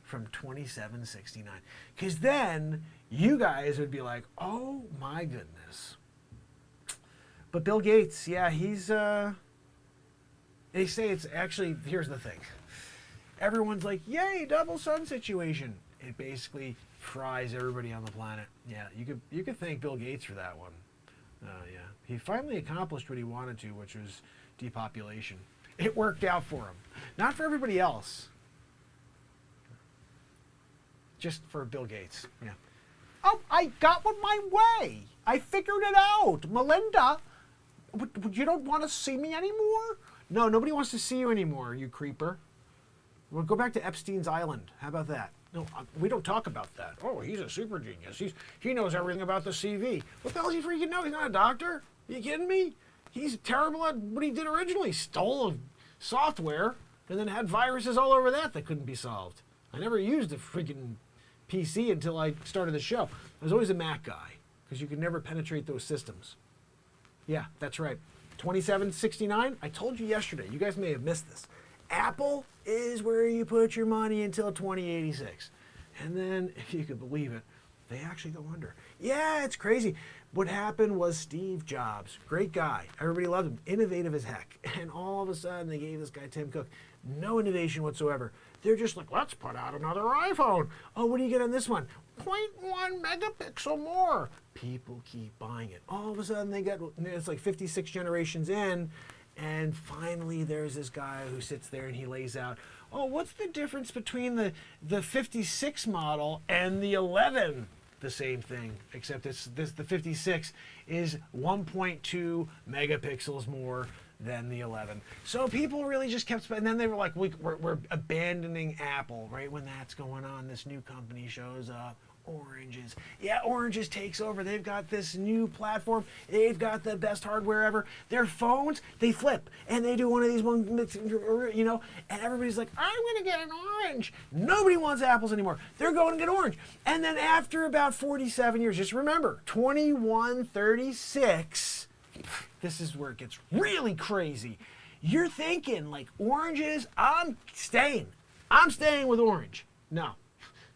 from 2769. Because then you guys would be like, oh my goodness. But Bill Gates, yeah, he's, they say it's actually, here's the thing. Everyone's like, yay, double sun situation. It basically fries everybody on the planet. Yeah, you could thank Bill Gates for that one. Yeah, he finally accomplished what he wanted to, which was depopulation. It worked out for him. Not for everybody else. Just for Bill Gates, yeah. Oh, I got one my way. I figured it out. Melinda, you don't want to see me anymore? No, nobody wants to see you anymore, you creeper. We'll go back to Epstein's Island. How about that? No, we don't talk about that. Oh, he's a super genius. He knows everything about the CV. What the hell does he freaking know? He's not a doctor. Are you kidding me? He's terrible at what he did originally. Stole software. and then had viruses all over that couldn't be solved. I never used a freaking PC until I started the show. I was always a Mac guy because you could never penetrate those systems. Yeah, that's right. 2769, I told you yesterday. You guys may have missed this. Apple is where you put your money until 2086. And then, if you could believe it, they actually go under. Yeah, it's crazy. What happened was Steve Jobs, great guy. Everybody loved him, innovative as heck. And all of a sudden, they gave this guy Tim Cook no innovation whatsoever. They're just like, let's put out another iPhone. Oh, what do you get on this one? 0.1 megapixel more. People keep buying it. All of a sudden, it's like 56 generations in, and finally there's this guy who sits there and he lays out, oh, what's the difference between the 56 model and the 11? The same thing, except the 56 is 1.2 megapixels more than the 11. So people really just kept, and then they were like, we're abandoning Apple, right? When that's going on, this new company shows up. Oranges. Yeah, Oranges takes over. They've got this new platform. They've got the best hardware ever. Their phones, they flip. And they do one of these ones, you know, and everybody's like, I'm going to get an Orange. Nobody wants Apples anymore. They're going to get Orange. And then after about 47 years, just remember, 2136, this is where it gets really crazy. You're thinking, like, Oranges, I'm staying with Orange. No.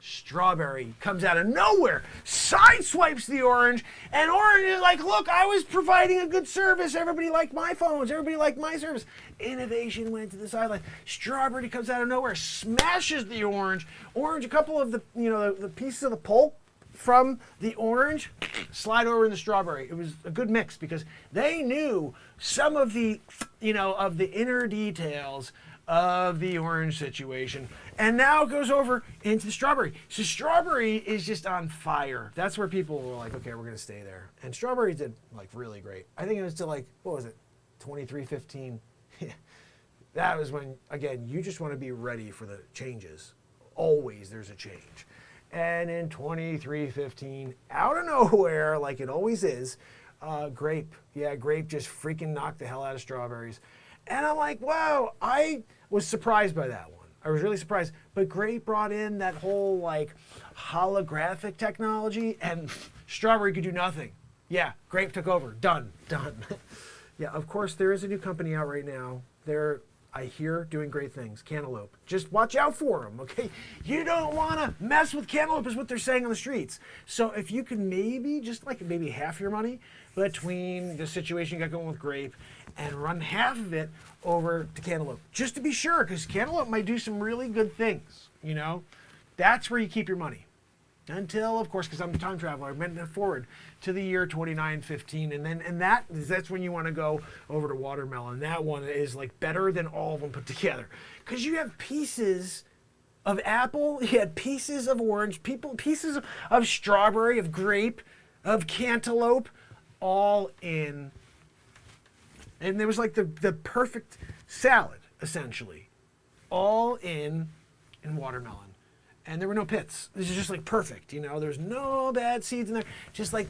Strawberry comes out of nowhere, sideswipes the Orange, and Orange is like, look, I was providing a good service. Everybody liked my phones. Everybody liked my service. Innovation went to the sideline. Strawberry comes out of nowhere, smashes the Orange. Orange, a couple of the pieces of the pulp from the Orange slide over in the Strawberry. It was a good mix because they knew some of the, of the inner details of the Orange situation, and now it goes over into the Strawberry. So Strawberry is just on fire. That's where people were like, okay, we're gonna stay there. And Strawberry did like really great. I think it was to like, what was it, 2315. That was when, again, you just want to be ready for the changes. Always there's a change. And in 2315, out of nowhere, like it always is, Grape. Yeah, Grape just freaking knocked the hell out of Strawberries. And I'm like, wow, I was surprised by that one. I was really surprised. But Grape brought in that whole like holographic technology, and Strawberry could do nothing. Yeah, Grape took over. Done. Yeah, of course, there is a new company out right now. They're, I hear, doing great things. Cantaloupe. Just watch out for them, okay? You don't want to mess with Cantaloupe is what they're saying on the streets. So if you can maybe, just like maybe half your money between the situation you got going with Grape and run half of it over to Cantaloupe, just to be sure, because Cantaloupe might do some really good things, That's where you keep your money. Until, of course, because I'm a time traveler, I went forward to the year 2915, and that's when you want to go over to Watermelon. That one is like better than all of them put together, because you have pieces of apple, you had pieces of orange, pieces of strawberry, of grape, of cantaloupe, all in, and there was like the perfect salad essentially, all in Watermelon. And there were no pits. This is just like perfect, There's no bad seeds in there. Just like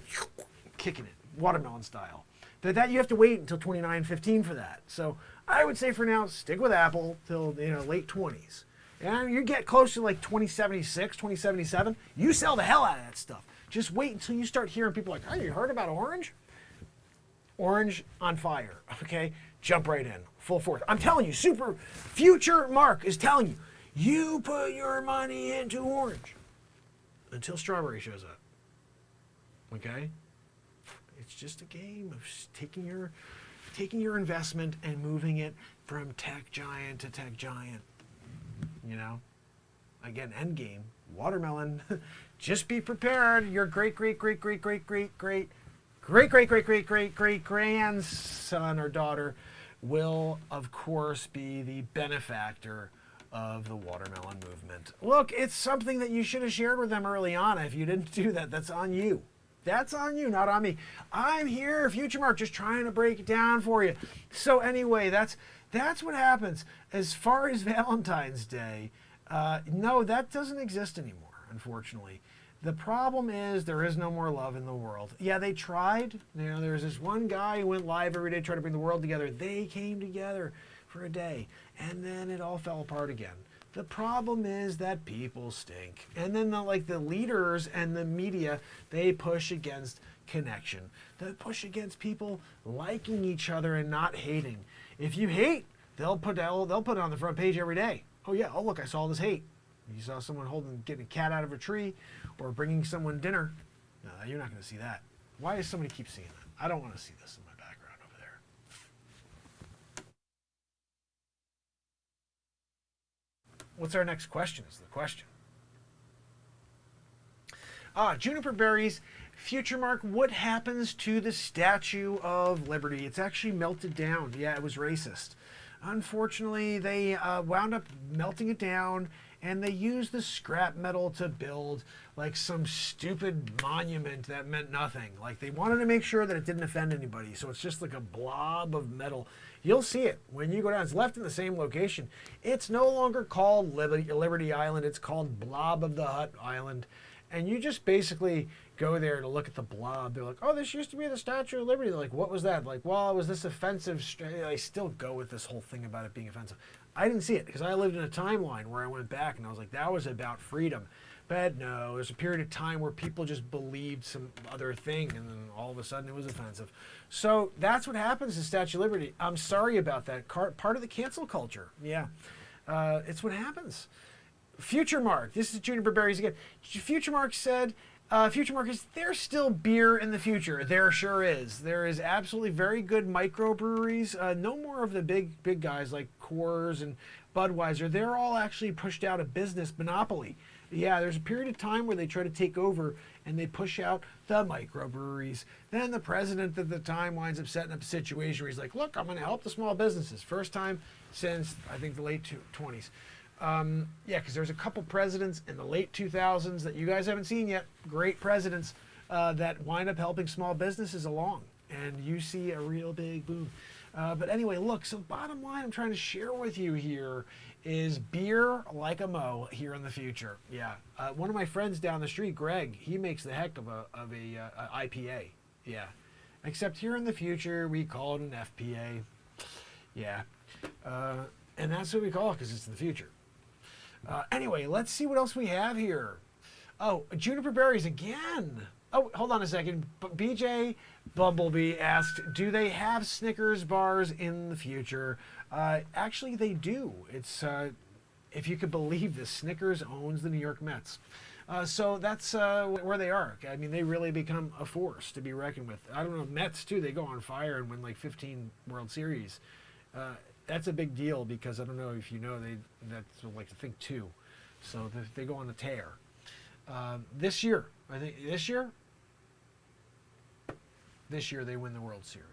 kicking it, watermelon style. But that you have to wait until 2915 for that. So I would say for now, stick with Apple till late 20s. And you get close to like 2076, 2077, you sell the hell out of that stuff. Just wait until you start hearing people like, oh, you heard about Orange? Orange on fire, okay? Jump right in, full force. I'm telling you, super future Mark is telling you, you put your money into Orange until Strawberry shows up. Okay? It's just a game of taking your investment and moving it from tech giant to tech giant. Again, end game. Watermelon. Just be prepared. Your great grandson or daughter will, of course, be the benefactor of the watermelon movement. Look, it's something that you should have shared with them early on. If you didn't do that, that's on you. That's on you, not on me. I'm here, Future Mark, just trying to break it down for you. So anyway, that's what happens. As far as Valentine's Day, no, that doesn't exist anymore, unfortunately. The problem is there is no more love in the world. Yeah, they tried. There's this one guy who went live every day trying to bring the world together. They came together for a day, and then it all fell apart again. The problem is that people stink. And then the leaders and the media, they push against connection. They push against people liking each other and not hating. If you hate, they'll put it on the front page every day. Oh yeah, oh look, I saw this hate. You saw someone getting a cat out of a tree or bringing someone dinner. No, you're not going to see that. Why does somebody keep seeing that? I don't want to see this in my background over there. What's our next question is the question. Juniper Berries, Future Mark, what happens to the Statue of Liberty? It's actually melted down. Yeah, it was racist. Unfortunately, they wound up melting it down, and they used the scrap metal to build like some stupid monument that meant nothing. Like they wanted to make sure that it didn't offend anybody. So it's just like a blob of metal. You'll see it when you go down. It's left in the same location. It's no longer called Liberty Island. It's called Blob of the Hut Island. And you just basically go there to look at the blob. They're like, oh, this used to be the Statue of Liberty. They're like, what was that? Like, well, it was this offensive. I still go with this whole thing about it being offensive. I didn't see it because I lived in a timeline where I went back and I was like, that was about freedom. But no, there's a period of time where people just believed some other thing, and then all of a sudden it was offensive. So that's what happens to Statue of Liberty. I'm sorry about that. Part of the cancel culture. Yeah, it's what happens. Future Mark, this is Juniper Berries again. Future Mark said, is there still beer in the future? There sure is. There is absolutely very good microbreweries. No more of the big guys like Coors and Budweiser. They're all actually pushed out of business monopoly. Yeah, there's a period of time where they try to take over and they push out the microbreweries. Then the president at the time winds up setting up a situation where he's like, look, I'm going to help the small businesses. First time since, I think, the late 20s. Yeah, because there's a couple presidents in the late 2000s that you guys haven't seen yet, great presidents that wind up helping small businesses along. And you see a real big boom. But anyway, look, so bottom line I'm trying to share with you here is beer like a mo here in the future. Yeah. One of my friends down the street, Greg, he makes the heck of a IPA. Yeah. Except here in the future, we call it an FPA. Yeah. And that's what we call it because it's the future. Anyway, let's see what else we have here. Oh, Juniper Berries again. Oh, hold on a second. BJ Bumblebee asked, do they have Snickers bars in the future? Actually, they do. It's, if you could believe this, Snickers owns the New York Mets. So that's where they are. I mean, they really become a force to be reckoned with. I don't know, Mets too, they go on fire and win like 15 World Series. That's a big deal because I don't know if you know, that's like I think 2. So they go on a tear. This year they win the World Series.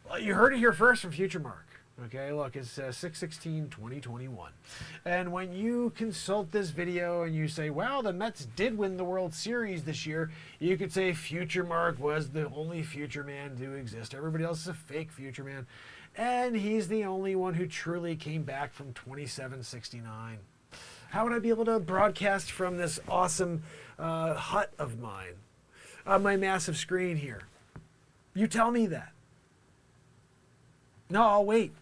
Well, you heard it here first from Future Mark. Okay, look, it's 6/16/2021. And when you consult this video and you say, wow, the Mets did win the World Series this year, you could say Future Mark was the only future man to exist. Everybody else is a fake future man. And he's the only one who truly came back from 2769. How would I be able to broadcast from this awesome hut of mine on my massive screen here? You tell me that. No, I'll wait.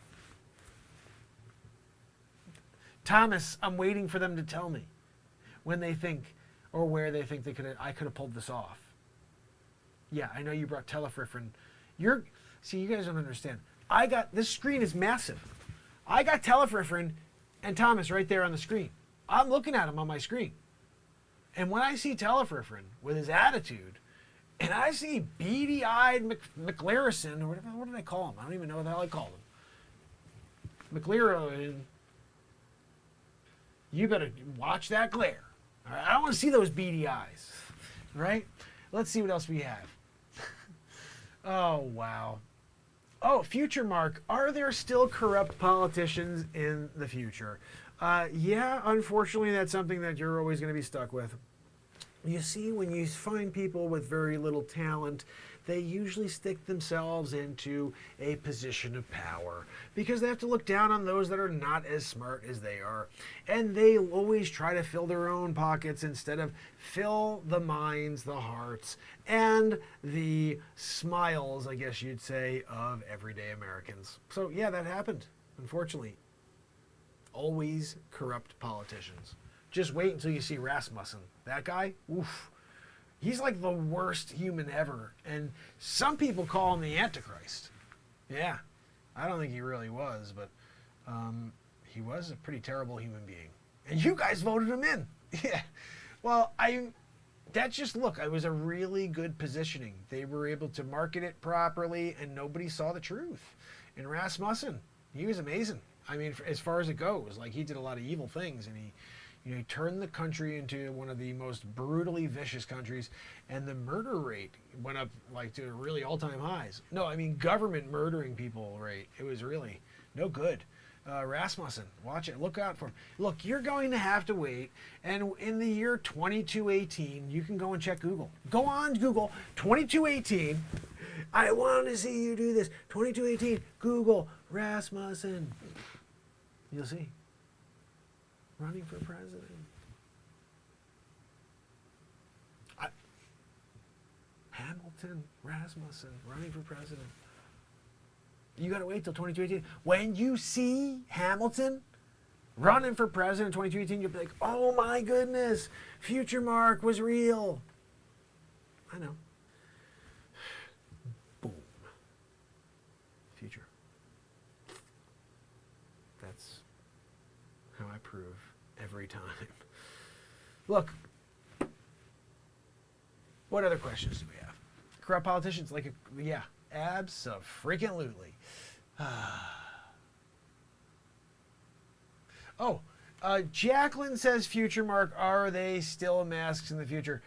Thomas, I'm waiting for them to tell me when they think or where they think I could have pulled this off. Yeah, I know you brought telefriffin. See, you guys don't understand. This screen is massive. I got telefriffin and Thomas right there on the screen. I'm looking at him on my screen. And when I see telefriffin with his attitude, and I see beady-eyed McLarison, or whatever, what did I call him? I don't even know what the hell I called him. McLaren, you better watch that glare. All right? I don't want to see those beady eyes. All right? Let's see what else we have. Oh, wow. Oh, Future Mark, are there still corrupt politicians in the future? Yeah, unfortunately, that's something that you're always going to be stuck with. You see, when you find people with very little talent, they usually stick themselves into a position of power because they have to look down on those that are not as smart as they are. And they always try to fill their own pockets instead of fill the minds, the hearts, and the smiles, I guess you'd say, of everyday Americans. So yeah, that happened. unfortunately, always corrupt politicians. Just wait until you see Rasmussen. That guy, oof. He's like the worst human ever. And some people call him the Antichrist. Yeah, I don't think he really was, but he was a pretty terrible human being. And you guys voted him in. Yeah. Well, that's just, look, it was a really good positioning. They were able to market it properly, and nobody saw the truth. And Rasmussen, he was amazing. I mean, as far as it goes, like, he did a lot of evil things, and he turned the country into one of the most brutally vicious countries, and the murder rate went up like to really all-time highs. No, I mean government murdering people rate. It was really no good. Rasmussen, watch it. Look out for him. Look, you're going to have to wait, and in the year 2218, you can go and check Google. Go on Google, 2218. I want to see you do this. 2218, Google Rasmussen. You'll see. Running for president. Hamilton, Rasmussen, running for president. You got to wait till 2018. When you see Hamilton running for president in 2018, you'll be like, oh my goodness, Future Mark was real. I know. Boom. Future. That's how I prove every time. Look, what other questions do we have? Corrupt politicians, yeah, abso-freaking-lutely. Jacqueline says, Future Mark, are they still masks in the future?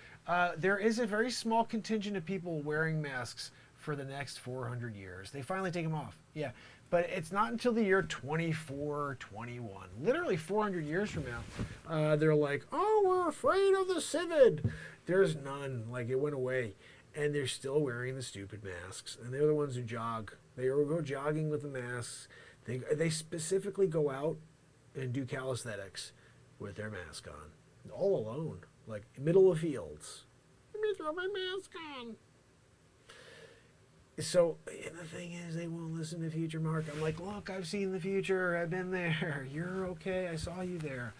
There is a very small contingent of people wearing masks for the next 400 years. They finally take them off. Yeah. But it's not until the year 2421, literally 400 years from now, they're like, oh, we're afraid of the civid. There's none. Like, it went away. And they're still wearing the stupid masks. And they're the ones who jog. They go jogging with the masks. They specifically go out and do calisthenics with their mask on. All alone. Like, middle of fields. Let me throw my mask on. So, and the thing is, they won't listen to Future Mark. I'm like, look, I've seen the future. I've been there. You're okay. I saw you there.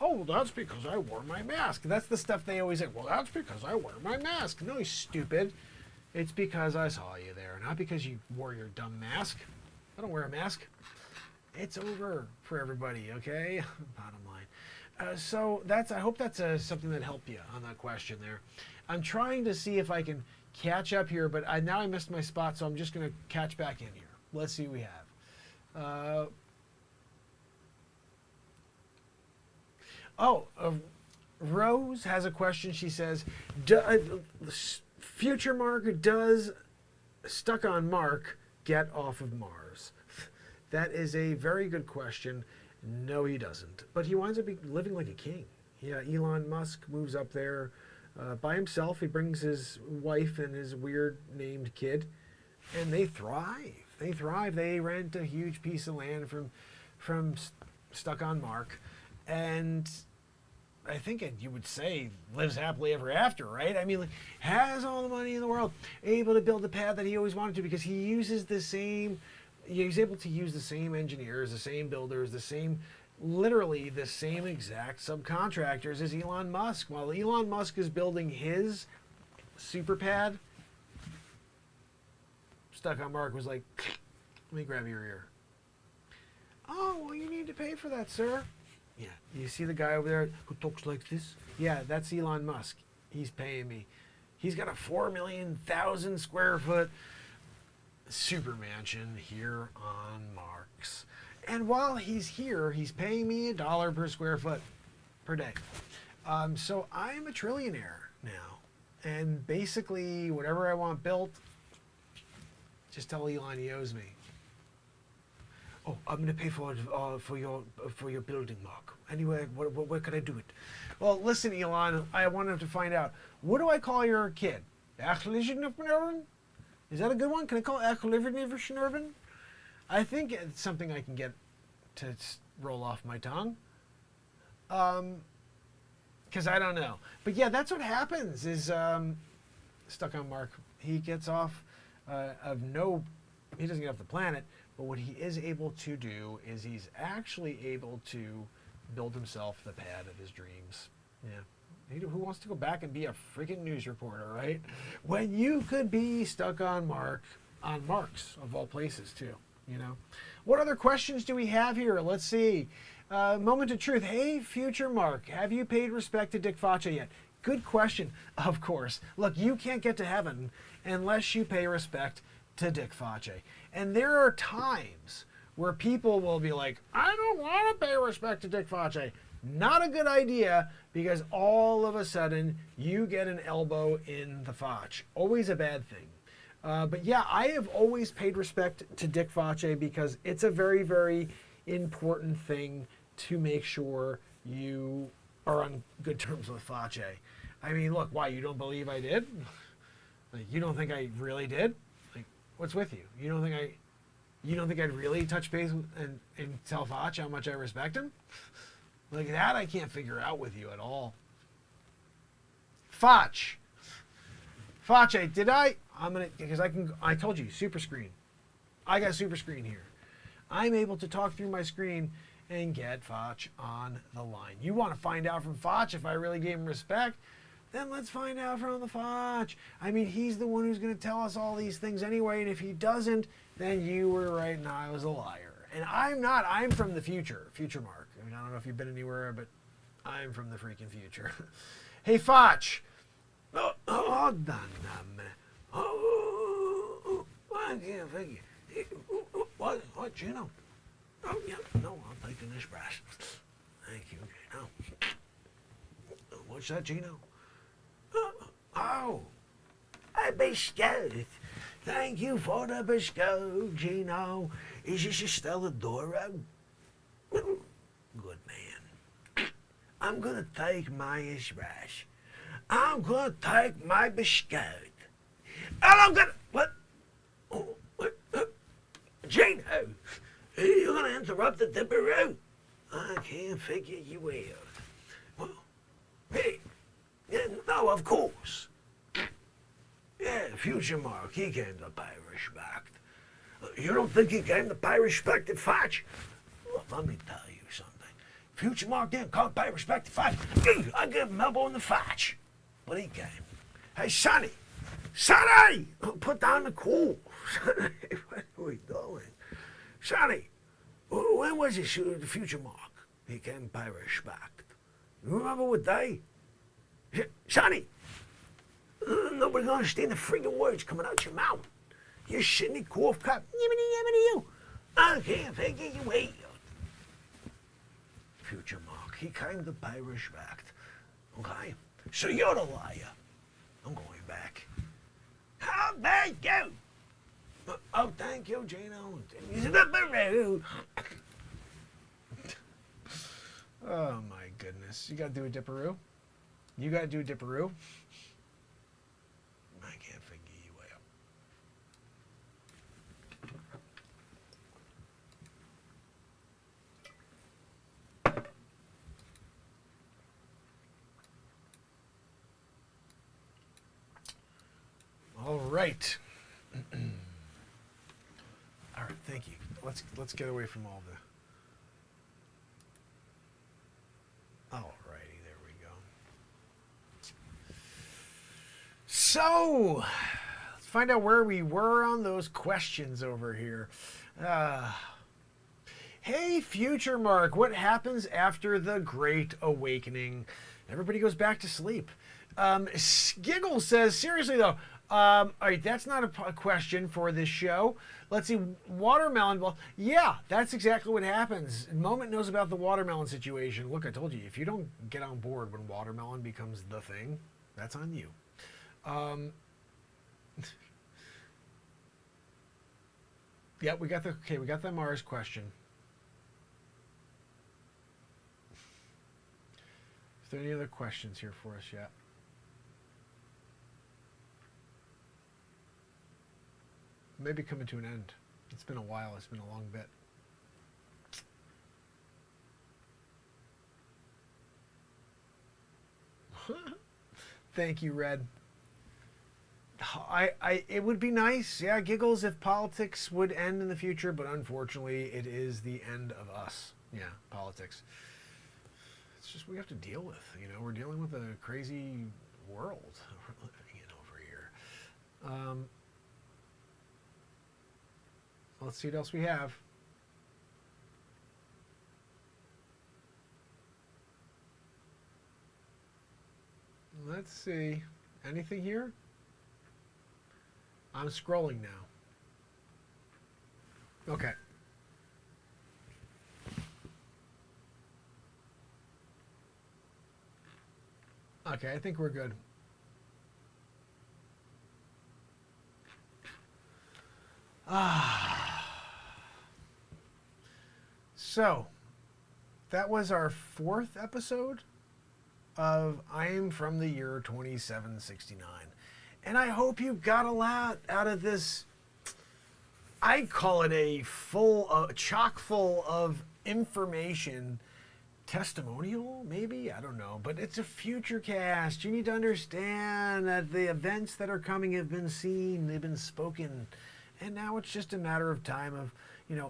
Oh, well, that's because I wore my mask. That's the stuff they always say. Well, that's because I wear my mask. No, you stupid. It's because I saw you there, not because you wore your dumb mask. I don't wear a mask. It's over for everybody, okay? Bottom line. So I hope that's something that helped you on that question there. I'm trying to see if I can catch up here, but now I missed my spot, so I'm just going to catch back in here. Let's see what we have. Rose has a question. She says, Future Mark, does Stuck on Mark get off of Mars? That is a very good question. No, he doesn't. But he winds up living like a king. Yeah, Elon Musk moves up there by himself. He brings his wife and his weird named kid, and they thrive. They thrive. They rent a huge piece of land from Stuck on Mark, and I think you would say lives happily ever after, right? I mean, like, has all the money in the world, able to build the pad that he always wanted to, because he uses the same, he's able to use the same engineers, the same builders, literally the same exact subcontractors as Elon Musk. While Elon Musk is building his super pad, Stuck on Mark was like, let me grab your ear. Oh, well, you need to pay for that, sir. Yeah, you see the guy over there who talks like this? Yeah, that's Elon Musk. He's paying me. He's got a 4,000,000 square foot super mansion here on Mars. And while he's here, he's paying me $1 per square foot per day. So I'm a trillionaire now. And basically, whatever I want built, just tell Elon he owes me. Oh, I'm going to pay for your building, Mark. Anyway, where can I do it? Well, listen, Elon, I wanted to find out, what do I call your kid? Is that a good one? Can I call it? I think it's something I can get to roll off my tongue. Because I don't know. But yeah, that's what happens is Stuck on Mark. He gets off he doesn't get off the planet, But what he is able to do is he's actually able to build himself the pad of his dreams. Yeah. Who wants to go back and be a freaking news reporter, right? When you could be stuck on Marx, of all places, too. What other questions do we have here? Let's see. Moment of truth. Hey, future Mark, have you paid respect to Dick Faccia yet? Good question. Of course. Look, you can't get to heaven unless you pay respect to Dick Faccia. And there are times where people will be like, I don't want to pay respect to Dick Faccia. Not a good idea, because all of a sudden you get an elbow in the Fach. Always a bad thing. But yeah, I have always paid respect to Dick Faccia because it's a very, very important thing to make sure you are on good terms with Faccia. I mean, look, why, you don't believe I did? Like, you don't think I really did? Like, what's with you? You don't think I'd really touch base and tell Faccia how much I respect him? Like, that I can't figure out with you at all. Faccia, I told you, super screen. I got super screen here. I'm able to talk through my screen and get Faccia on the line. You want to find out from Faccia if I really gave him respect? Then let's find out from the Faccia. I mean, he's the one who's going to tell us all these things anyway, and if he doesn't, then you were right and I was a liar. And I'm not. I'm from the future Mark. I mean, I don't know if you've been anywhere, but I'm from the freaking future. Hey, Faccia. Oh, hold on a minute. Oh, I can't figure. What, Gino? Oh, yeah, no, I'm taking this brush. Thank you, Gino. What's that, Gino? Oh, a biscuit. Thank you for the biscuit, Gino. Is this a Stelladoro? Good man. I'm going to take my espresso. I'm going to take my biscuit. And I'm going to... What? Oh, what? Gino, you're going to interrupt the dipperoo? I can't figure you out. Well, hey, yeah, no, of course. Yeah, future Mark, he came to pay respect. You don't think he came to pay respect at Faccia? Well, let me tell you something. Future Mark didn't come to pay respect to Faccia. I gave him elbow in the Faccia. But he came. Hey, Sonny! Sonny! Put down the cool. Sonny, what are we doing? Sonny, when was he shooting the future Mark? He came to pay respect. You remember what day? Sonny! Nobody gonna understand the freaking words coming out your mouth. You're sitting in cough cup. You. I can't figure you out. Future Mark, he came to pay respect. Okay? So you're the liar. I'm going back. How about you? Oh, thank you, Gino. Oh, my goodness. You got to do a dipperoo? You got to do a dipperoo? I can't figure you out. All right. All right, thank you. Let's get away from all the... All righty, there we go. So, let's find out where we were on those questions over here. Hey, future Mark, what happens after the Great Awakening? Everybody goes back to sleep. Giggle says, seriously though, all right, that's not a question for this show. Let's see, watermelon. Well, yeah, that's exactly what happens. Moment knows about the watermelon situation. Look, I told you, if you don't get on board when watermelon becomes the thing, that's on you. Yeah, we got the Mars question. Is there any other questions here for us yet? Maybe coming to an end. It's been a while. It's been a long bit. Thank you, Red. it would be nice, yeah, giggles if politics would end in the future, but unfortunately, it is the end of us. Yeah, politics. It's just we have to deal with. We're dealing with a crazy world we're living in over here. Let's see what else we have. Let's see. Anything here? I'm scrolling now. Okay. Okay, I think we're good. So, that was our 4th episode of I Am From the Year 2769. And I hope you got a lot out of this. I'd call it a chock full of information. Testimonial, maybe? I don't know. But it's a future cast. You need to understand that the events that are coming have been seen, they've been spoken. And now it's just a matter of time of,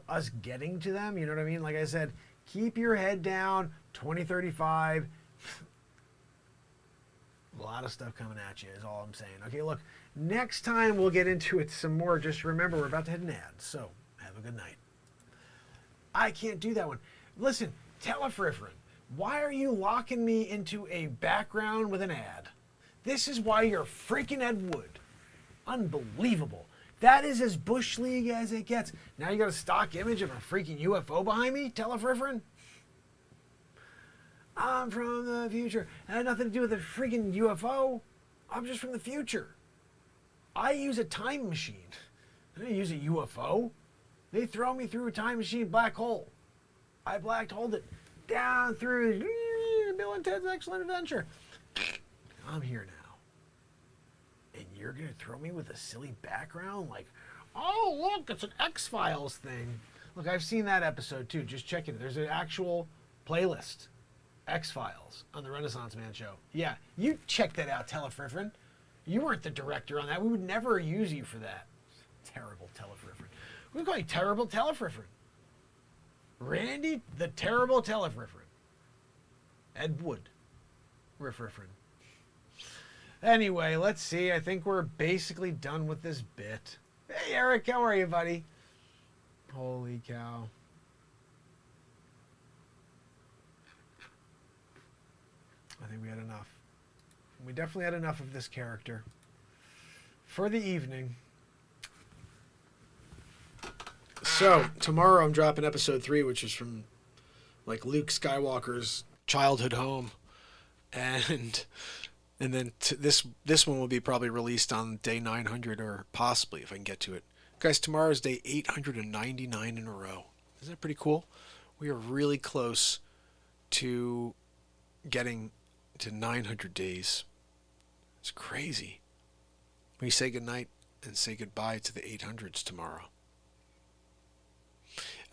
us getting to them. You know what I mean? Like I said, keep your head down. 2035. A lot of stuff coming at you is all I'm saying. Okay, look, next time we'll get into it some more. Just remember, we're about to hit an ad. So, have a good night. I can't do that one. Listen, Telefriferin, why are you locking me into a background with an ad? This is why you're freaking Ed Wood. Unbelievable. That is as Bush League as it gets. Now you got a stock image of a freaking UFO behind me, Telefriferin? I'm from the future. It had nothing to do with the freaking UFO. I'm just from the future. I use a time machine. I don't use a UFO. They throw me through a time machine black hole. I black holed it down through Bill and Ted's Excellent Adventure. I'm here now. And you're going to throw me with a silly background? Like, oh, look, it's an X-Files thing. Look, I've seen that episode too. Just check it. There's an actual playlist. X-Files on the Renaissance Man show. Yeah, you check that out, Telefriferin. You weren't the director on that. We would never use you for that. Terrible Telefriferin. We're going terrible Telefriferin. Randy, the terrible Telefriferin. Ed Wood. Riffriferin. Anyway, let's see. I think we're basically done with this bit. Hey, Eric, how are you, buddy? Holy cow. I think we had enough. We definitely had enough of this character for the evening. So, tomorrow I'm dropping episode 3, which is from, like, Luke Skywalker's childhood home. And then this one will be probably released on day 900, or possibly, if I can get to it. Guys, tomorrow is day 899 in a row. Isn't that pretty cool? We are really close to getting to 900 days. It's crazy. We say goodnight and say goodbye to the 800s tomorrow.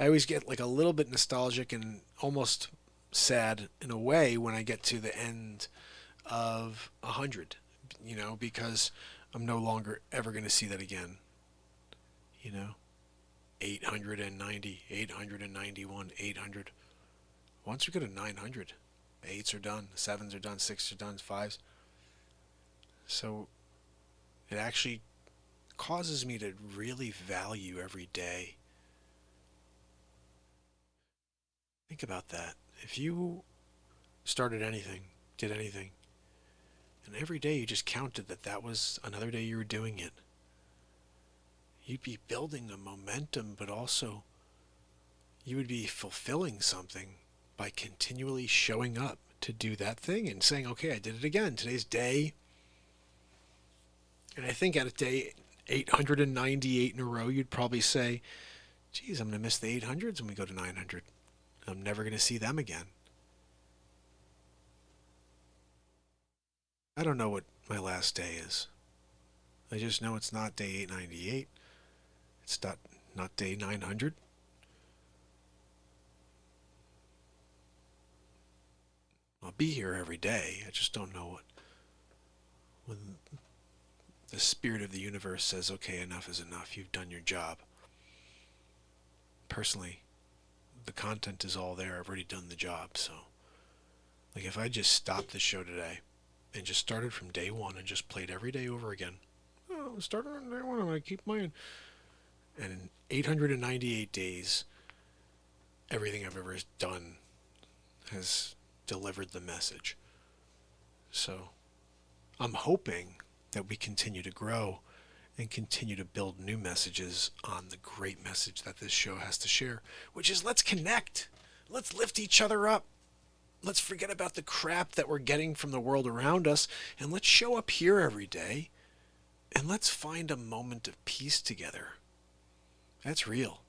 I always get like a little bit nostalgic and almost sad in a way when I get to the end of 100, because I'm no longer ever going to see that again. 890, 891, 800. Once we go to 900, the 8s are done, the 7s are done, 6s are done, 5s. So it actually causes me to really value every day. Think about that. If you started anything, did anything, and every day you just counted that was another day you were doing it, you'd be building a momentum, but also you would be fulfilling something by continually showing up to do that thing and saying, okay, I did it again. Today's day. And I think at a day 898 in a row, you'd probably say, geez, I'm going to miss the 800s when we go to 900. I'm never going to see them again. I don't know what my last day is. I just know it's not day 898. It's not day 900. I'll be here every day. I just don't know when The spirit of the universe says, okay, enough is enough. You've done your job. Personally, the content is all there. I've already done the job. So, like, if I just stopped the show today and just started from day one and just played every day over again, oh, started on day one, I'm going to keep playing. And in 898 days, everything I've ever done has delivered the message. So, I'm hoping that we continue to grow and continue to build new messages on the great message that this show has to share, which is let's connect. Let's lift each other up. Let's forget about the crap that we're getting from the world around us, and let's show up here every day, and let's find a moment of peace together. That's real.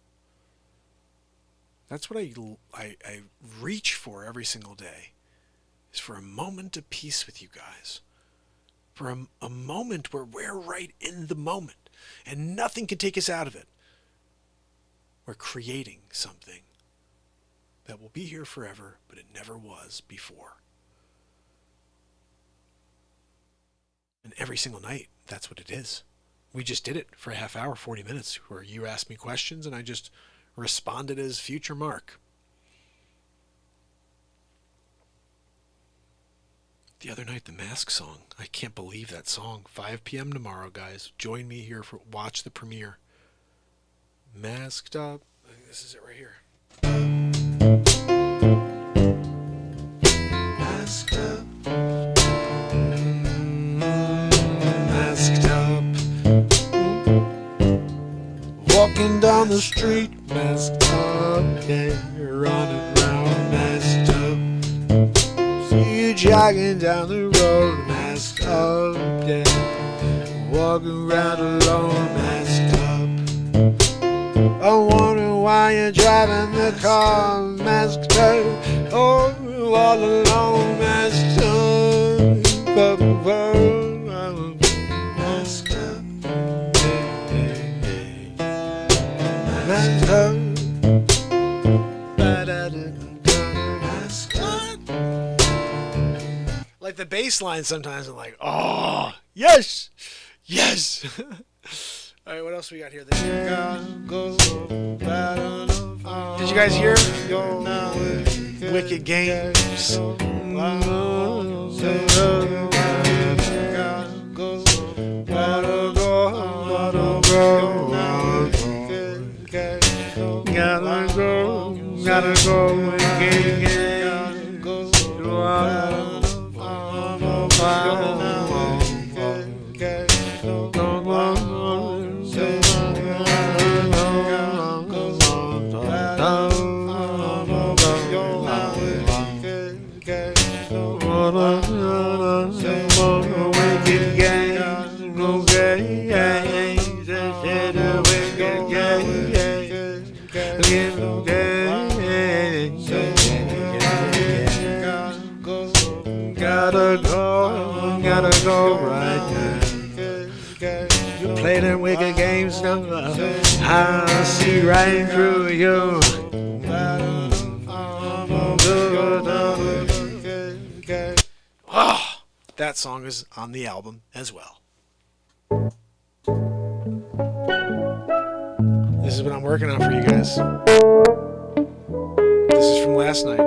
That's what I reach for every single day, is for a moment of peace with you guys. For a moment where we're right in the moment and nothing can take us out of it. We're creating something that will be here forever, but it never was before. And every single night, that's what it is. We just did it for a half hour, 40 minutes, where you asked me questions and I just responded as future Mark. The other night, the Mask song. I can't believe that song. 5 p.m. tomorrow, guys. Join me here for watch the premiere. Masked Up. I think this is it right here. Masked up. Masked up. Walking down the street, masked up. Yeah, running around, masked up. See you jogging down the road, masked up, yeah. Walking around alone, masked up. I wonder why you're driving the car, masked up. Oh, all alone, masked up. Masked up, masked up. Like the bass line sometimes I'm like, oh, yes, yes. All right, what else we got here? Did you guys hear Wicked Games? Gotta go, Wicked Games. Gotta go right now. You play them wicked games now. I see right through you. Oh, that song is on the album as well. This is what I'm working on for you guys. This is from last night.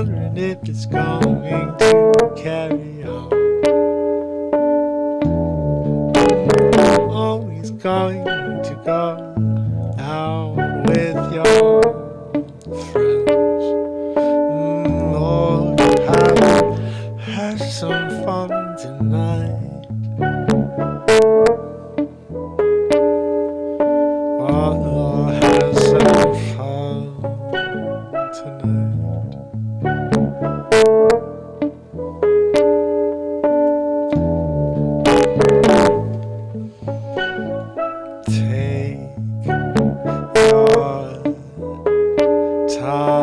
wondering if it's going to carry on. Always going to go out with your friends. Lord, have some fun tonight. Oh, have some fun tonight. Take your time.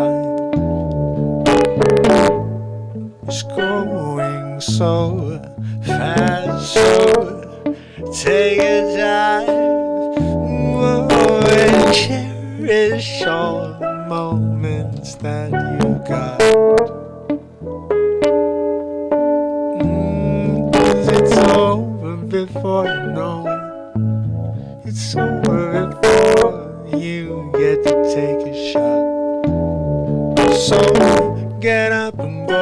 It's going so fast, so take your time. And cherish all the moments that you got. 'Cause it's over before you know it. It's over before you get to take a shot. So get up and go,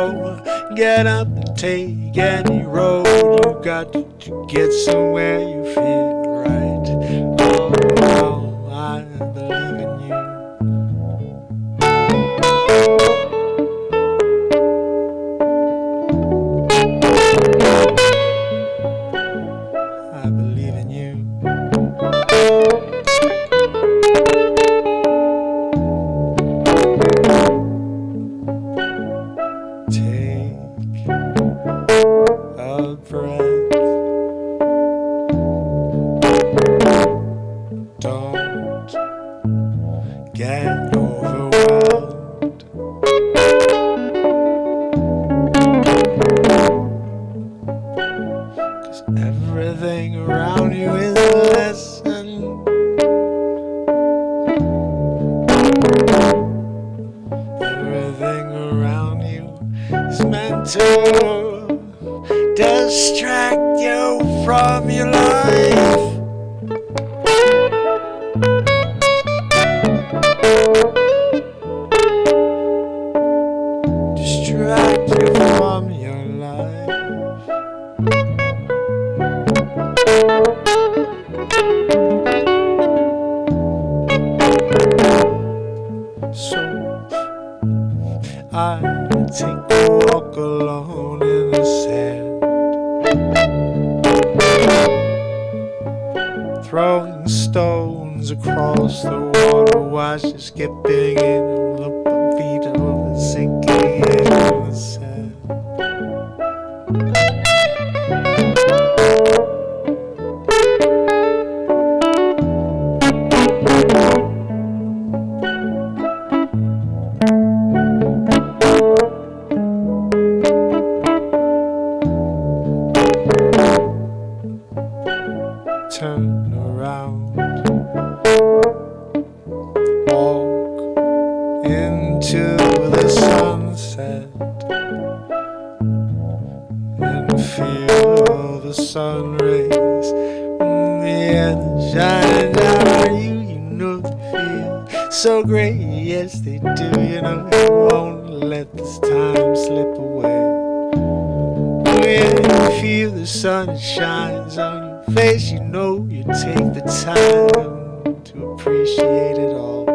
get up and take any road you got to get somewhere you feel right. Oh, I believe in you. I believe in you. Take a breath. Don't get overwhelmed. 'Cause everything around you is a lesson. Everything around you is meant to distract you from your life. Distract you from your life. So I take a walk alone in the sand, throwing stones across the water, washes skipping in the feet of the sinking in the sand. Turn around, walk into the sunset, and feel the sun rays, yeah, shining down on you. You know they feel so great, yes they do. You know you won't let this time slip away. When you feel the sun shines on your face, you know you take the time to appreciate it all.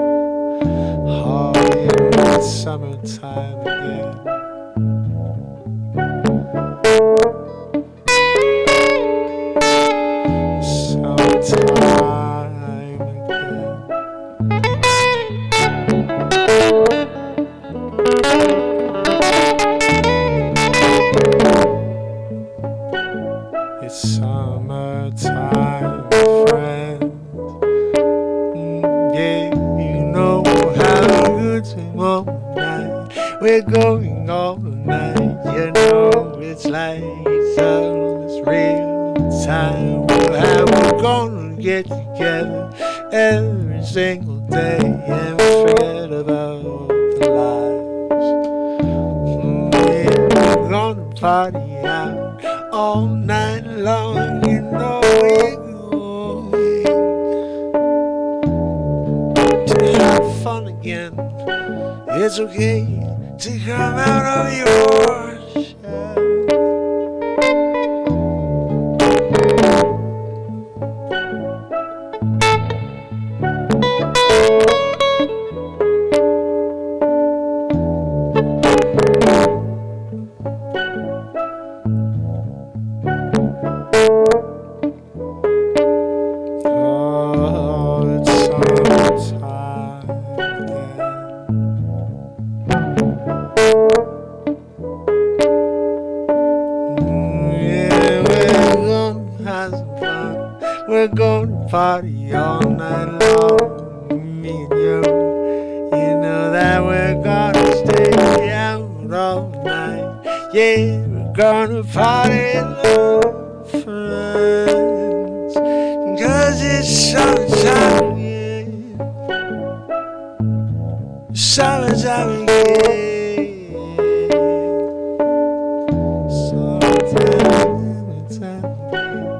Oh, yeah, it's summertime again. Summertime again. It's summertime, friend. Yeah, you know how good to all night. We're going all night. You know it's like it's real time. We're gonna get together every single day and forget about the lies. Yeah, we're gonna party out all night long, you know we're going to have fun again. It's okay to come out of your shell. Oh, it's summertime again. Yeah, we're gonna have some fun. We're gonna party all night long. Me and you, you know that we're gonna stay out all night. Yeah, we're gonna party love friends. 'Cause it's summertime again. Summertime again. Summertime, summertime again.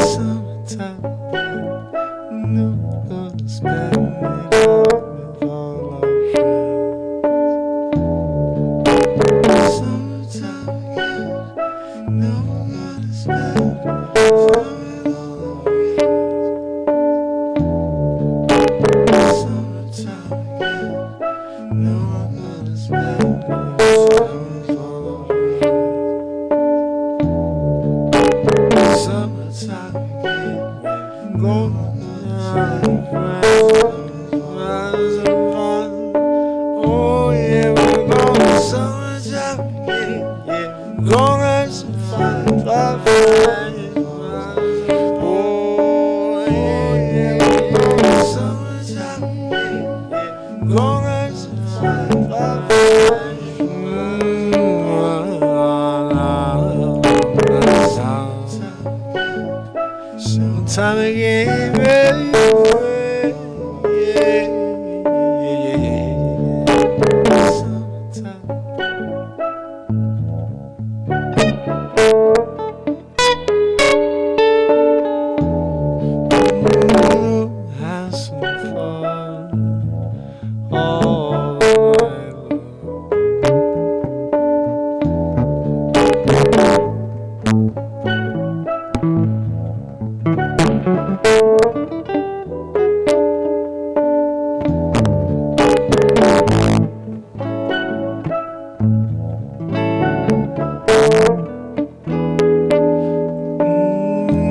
Summertime again. No, we're gonna spend it all with all our friends. Summertime again. No, we're gonna spend it all with all our friends. Summertime again. No, we're gonna spend it all with all our friends. Summertime again. We're gonna have friends. Have some fun. Oh yeah, we're gonna summertime again. Yeah, we're gonna have some fun. Love friends. Oh yeah, we're gonna summertime again. Yeah, we're gonna have some fun. Love friends. Summertime again, baby. Yeah, yeah, yeah, yeah. Summertime. Have some fun all night long.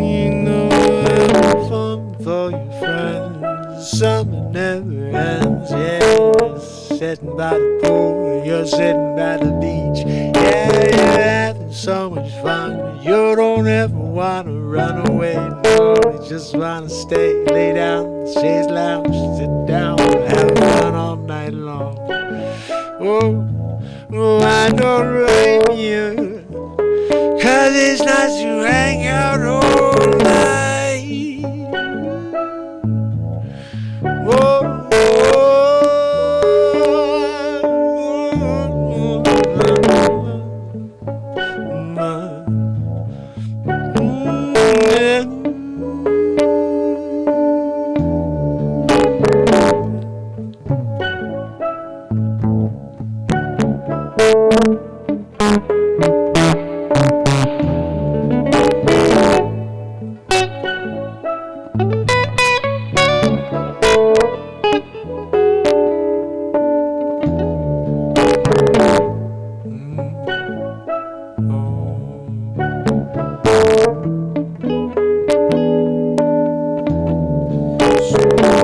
You know having fun with all your friends. Summer never ends. Yeah, sitting by the pool, you're sitting by the beach. Yeah, you're having so much fun. You don't ever wanna run away. No, you just wanna stay, lay down, in the chaise lounge, sit down, have fun all night long. Oh, I don't blame you. 'Cause it's nice to hang out all night. Whoa,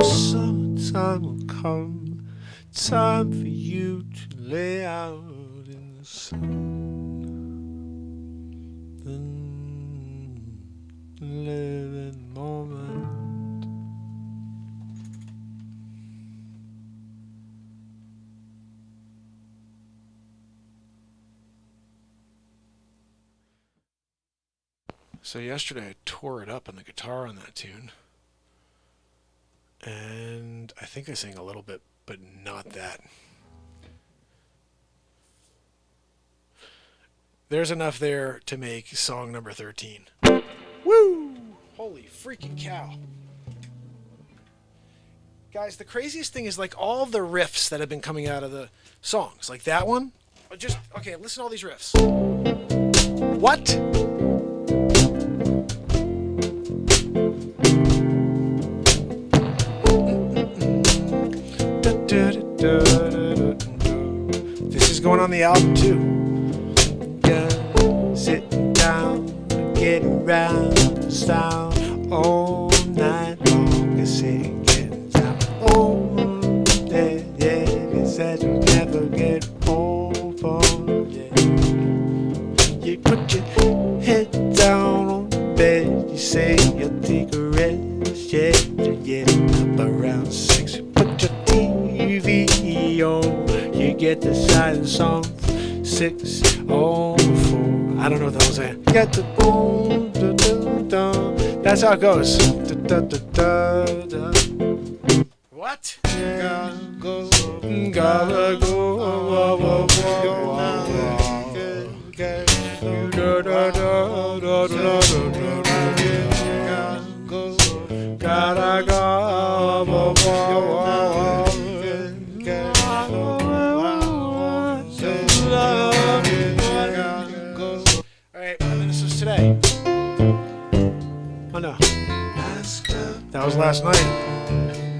summertime will come, time for you to lay out in the sun and live in the moment. So yesterday I tore it up on the guitar on that tune. And I think I sang a little bit, but not that. There's enough there to make song number 13. Woo! Holy freaking cow. Guys, the craziest thing is like all the riffs that have been coming out of the songs. Like that one. Just, okay, listen to all these riffs. What? This is going on the album too. Sitting down, getting round, sound all night long. I say, getting down, oh, yeah, yeah. They said you'll never get over, yeah. You put your head down on the bed, you say you'll take a rest, yeah. You're getting up around 6. You put your TV on, you get the silent song 6 on 4. I don't know what the hell I'm saying. Get the boom, da, da, da. That's how it goes. Da, da, da, da, da. What? Gotta go, gotta go. Gotta go. Today. Oh no. That was last night.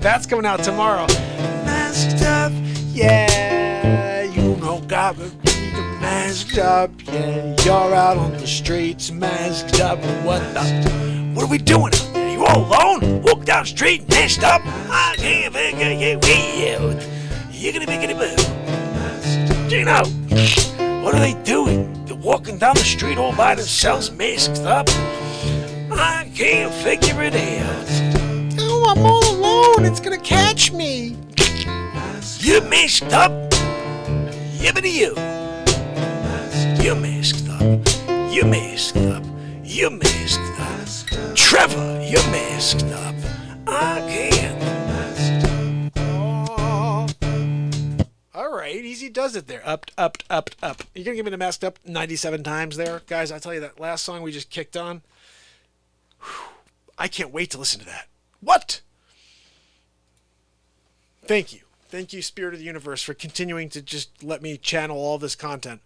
That's coming out tomorrow. Masked up, yeah. You know, got me masked up, yeah. You're out on the streets, masked up. What are we doing out there? You all alone? Walk down the street, masked up. I can't figure you out. You're gonna make it boo. Gino, what are they doing? Walking down the street all by themselves, masked up. I can't figure it out. Oh, I'm all alone. It's gonna catch me. You masked up? Yibbity you. You masked up. You masked up. You masked up. Trevor, you masked up. I can't. All right, easy does it there. Up, up, up, up. You're gonna give me the masked up 97 times there, guys. I tell you, that last song we just kicked on. Whew, I can't wait to listen to that. What? Thank you, Spirit of the Universe, for continuing to just let me channel all this content.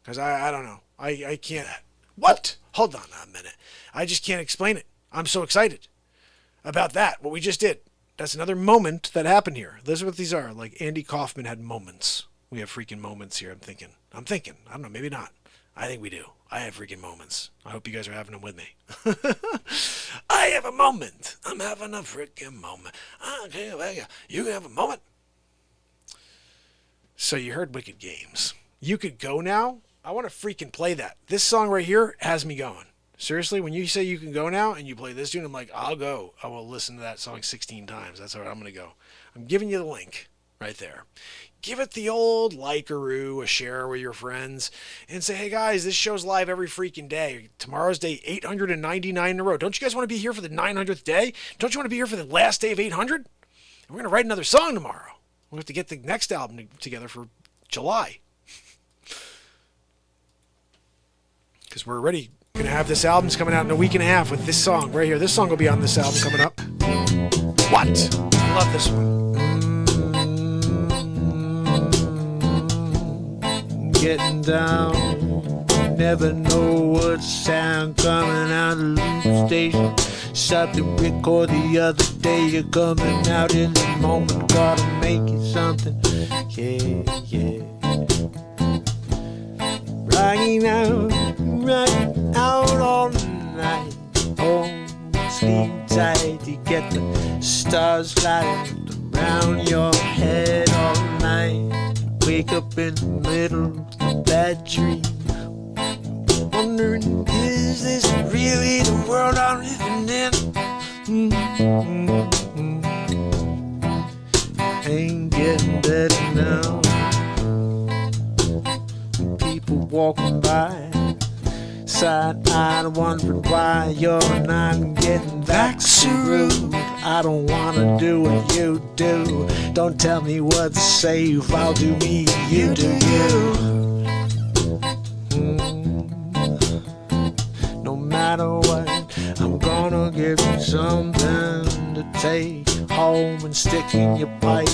Because I don't know, I can't. What? Hold on a minute. I just can't explain it. I'm so excited about that. What we just did. That's another moment that happened here. Those are what these are. Like Andy Kaufman had moments. We have freaking moments here. I'm thinking. I don't know. Maybe not. I think we do. I have freaking moments. I hope you guys are having them with me. I have a moment. I'm having a freaking moment. You have a moment. So you heard Wicked Games. You could go now. I want to freaking play that. This song right here has me going. Seriously, when you say you can go now and you play this tune, I'm like, I'll go. I will listen to that song 16 times. That's where I'm going to go. I'm giving you the link right there. Give it the old like-a-roo, a share with your friends, and say, hey guys, this show's live every freaking day. Tomorrow's day 899 in a row. Don't you guys want to be here for the 900th day? Don't you want to be here for the last day of 800? We're going to write another song tomorrow. We'll have to get the next album together for July. Because we're already going to have this album's coming out in a week and a half with this song right here. This song will be on this album coming up. What? I love this one. Getting down, never know what sound coming out of the loop station. Stopped to record the other day. You're coming out in the moment, gotta make it something. Yeah, yeah. Riding out all night. Oh, sleep tight. You get the stars lighting around your head all night. Wake up in the middle of that dream, wondering, is this really the world I'm living in? Ain't getting better now. People walking by, side-eyed, wondering why you're not getting back so rude. I don't wanna do what you do. Don't tell me what to say. If I'll do me, you do you. No matter what, I'm gonna get give you something to take home and stick in your pipe.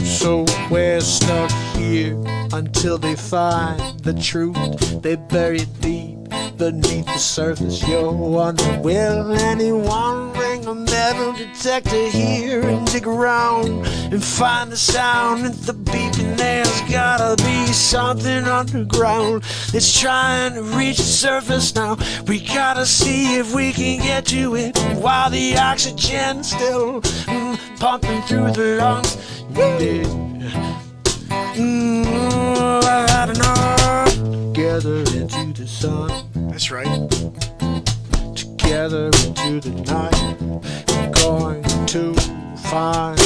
So we're stuck here until they find the truth. They bury it deep beneath the surface. You're wondering, will anyone bring a metal detector here and dig around and find the sound at the beeping? There's gotta be something underground that's trying to reach the surface now. We gotta see if we can get to it while the oxygen's still pumping through the lungs. Yeah. I don't know. Together into the sun. That's right. Together into the night. We're going to find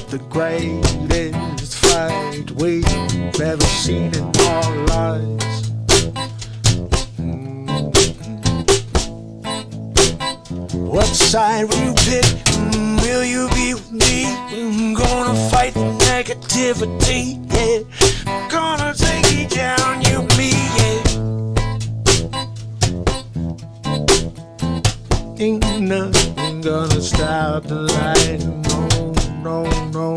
the greatest fight we've ever seen in our lives. What side will you pick? Will you be with me? I'm gonna fight the negativity, yeah. Gonna take you down, you and me, yeah. Ain't nothing gonna stop the light. No, no, no.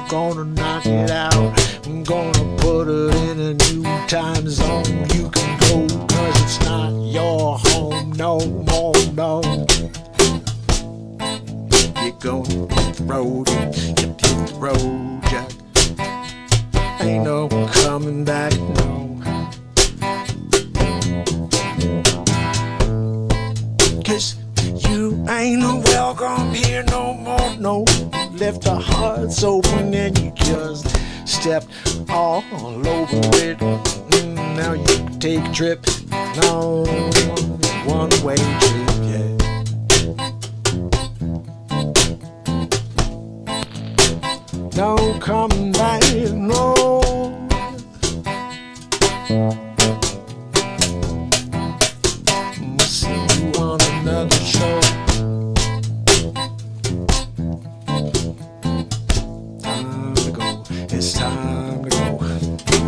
Gonna knock it out. I'm gonna put it in a new time zone. You can go, cause it's not your home no more, no. You're gonna hit the road, hit the road, Jack. Ain't no coming back, no. Cause you ain't no welcome here no more, no. Left our hearts open and you just stepped all over it. Now you can take a trip, no one-way trip, yeah. No coming back, no. We'll see you on another show. Time to go, it's time to go.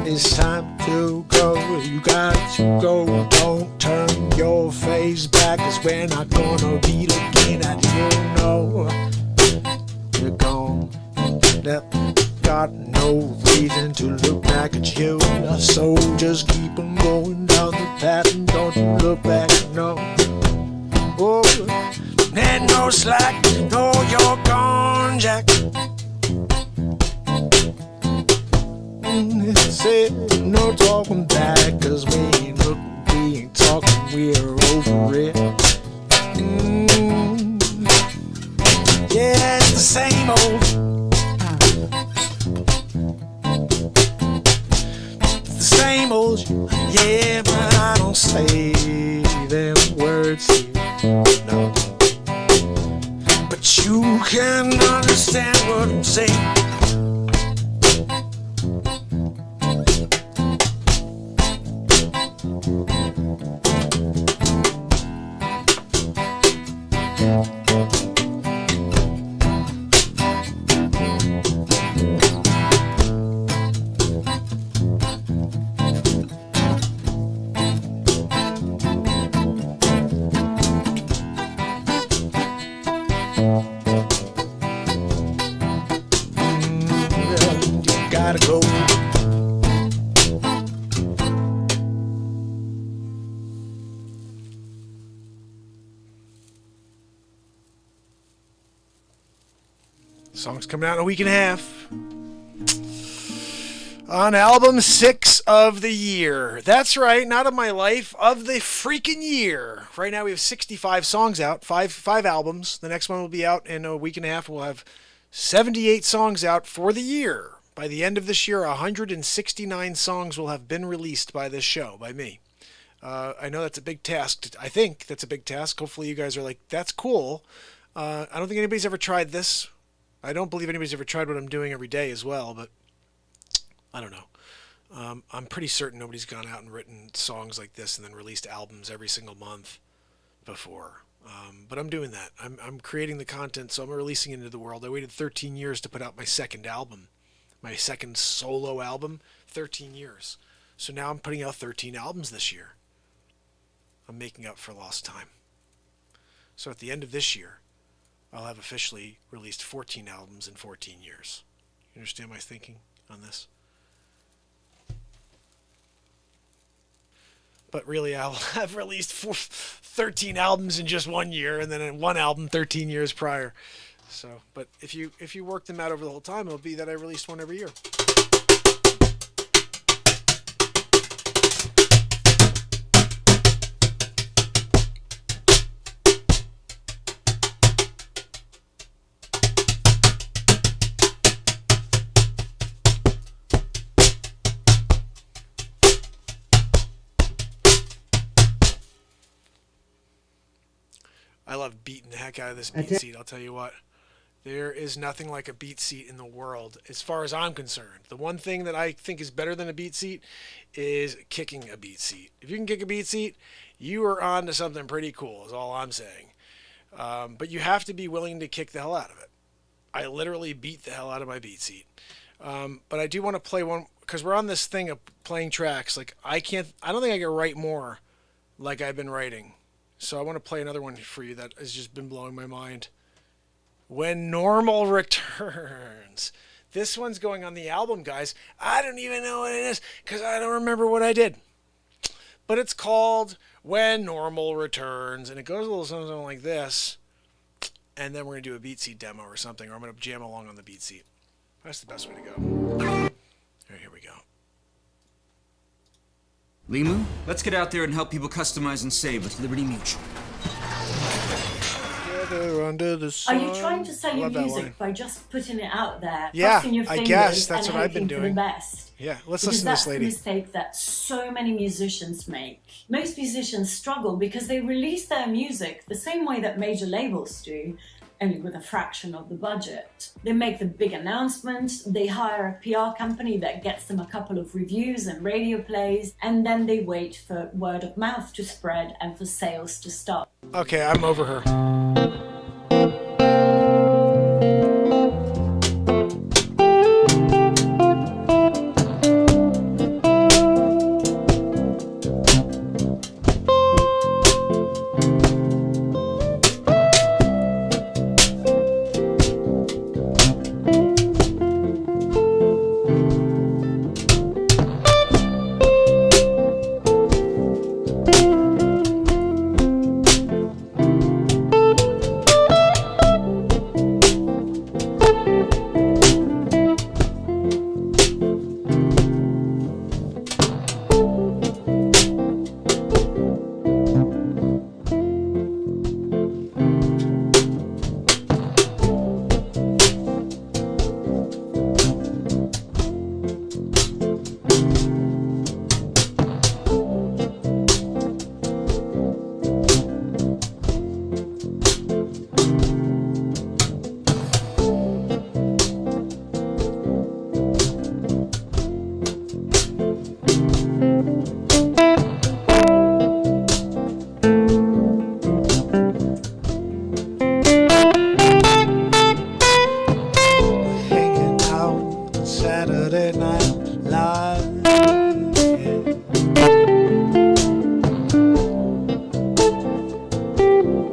It's time to go, you got to go. Don't turn your face back, cause we're not gonna be looking at you, no. You're gone. Got no reason to look back at you, so just keep on going down the path and don't you look back, no. Oh, and no slack, no, you're gone, Jack. Say no talking back, cause we ain't looking, we ain't talking, we're over it. Yeah, it's the same old. Same old, yeah, but I don't say them words here, no. But you can understand what I'm saying. Gotta go. Song's coming out in a week and a half. On album 6 of the year. That's right, not of my life, of the freaking year. Right now we have 65 songs out, five albums. The next one will be out in a week and a half. We'll have 78 songs out for the year. By the end of this year, 169 songs will have been released by this show, by me. I know that's a big task. I think that's a big task. Hopefully you guys are like, that's cool. I don't think anybody's ever tried this. I don't believe anybody's ever tried what I'm doing every day as well, but I don't know. I'm pretty certain nobody's gone out and written songs like this and then released albums every single month before. But I'm doing that. I'm creating the content, so I'm releasing it into the world. I waited 13 years to put out my second album. My second solo album, 13 years. So now I'm putting out 13 albums this year. I'm making up for lost time. So at the end of this year, I'll have officially released 14 albums in 14 years. You understand my thinking on this? But really, I'll have released 13 albums in just 1 year, and then in one album 13 years prior. So, but if you work them out over the whole time, it'll be that I released one every year. I love beating the heck out of this beat seat, I'll tell you what. There is nothing like a beat seat in the world, as far as I'm concerned. The one thing that I think is better than a beat seat is kicking a beat seat. If you can kick a beat seat, you are on to something pretty cool, is all I'm saying. But you have to be willing to kick the hell out of it. I literally beat the hell out of my beat seat. But I do want to play one, because we're on this thing of playing tracks. Like, I don't think I can write more like I've been writing. So I want to play another one for you that has just been blowing my mind. When Normal Returns. This one's going on the album, guys. I don't even know what it is because I don't remember what I did. But it's called When Normal Returns. And it goes a little something like this. And then we're going to do a beat seat demo or something. Or I'm going to jam along on the beat seat. That's the best way to go. All right, here we go. Limu, let's get out there and help people customize and save with Liberty Mutual. Under the sun. Are you trying to sell your music by just putting it out there, yeah, crossing your fingers, I guess that's and what I've been hoping for doing. the best? Yeah, let's Because listen to this lady. That's the mistake that so many musicians make. Most musicians struggle because they release their music the same way that major labels do, only with a fraction of the budget. They make the big announcements, they hire a PR company that gets them a couple of reviews and radio plays, and then they wait for word of mouth to spread and for sales to start. Okay, I'm over her.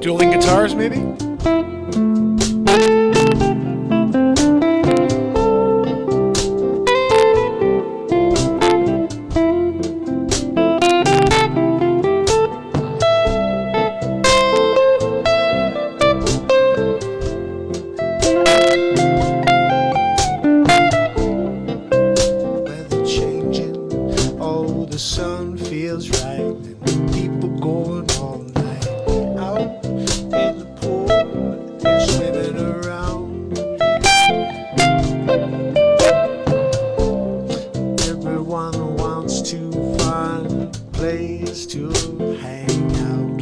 Dueling guitars, maybe? Weather changing, oh, the sun feels right, and people going all night out in the pool, they're swimming around. Everyone wants to find a place to hang out.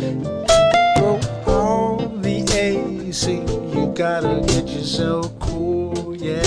Throw on the AC, you gotta get yourself cool, yeah.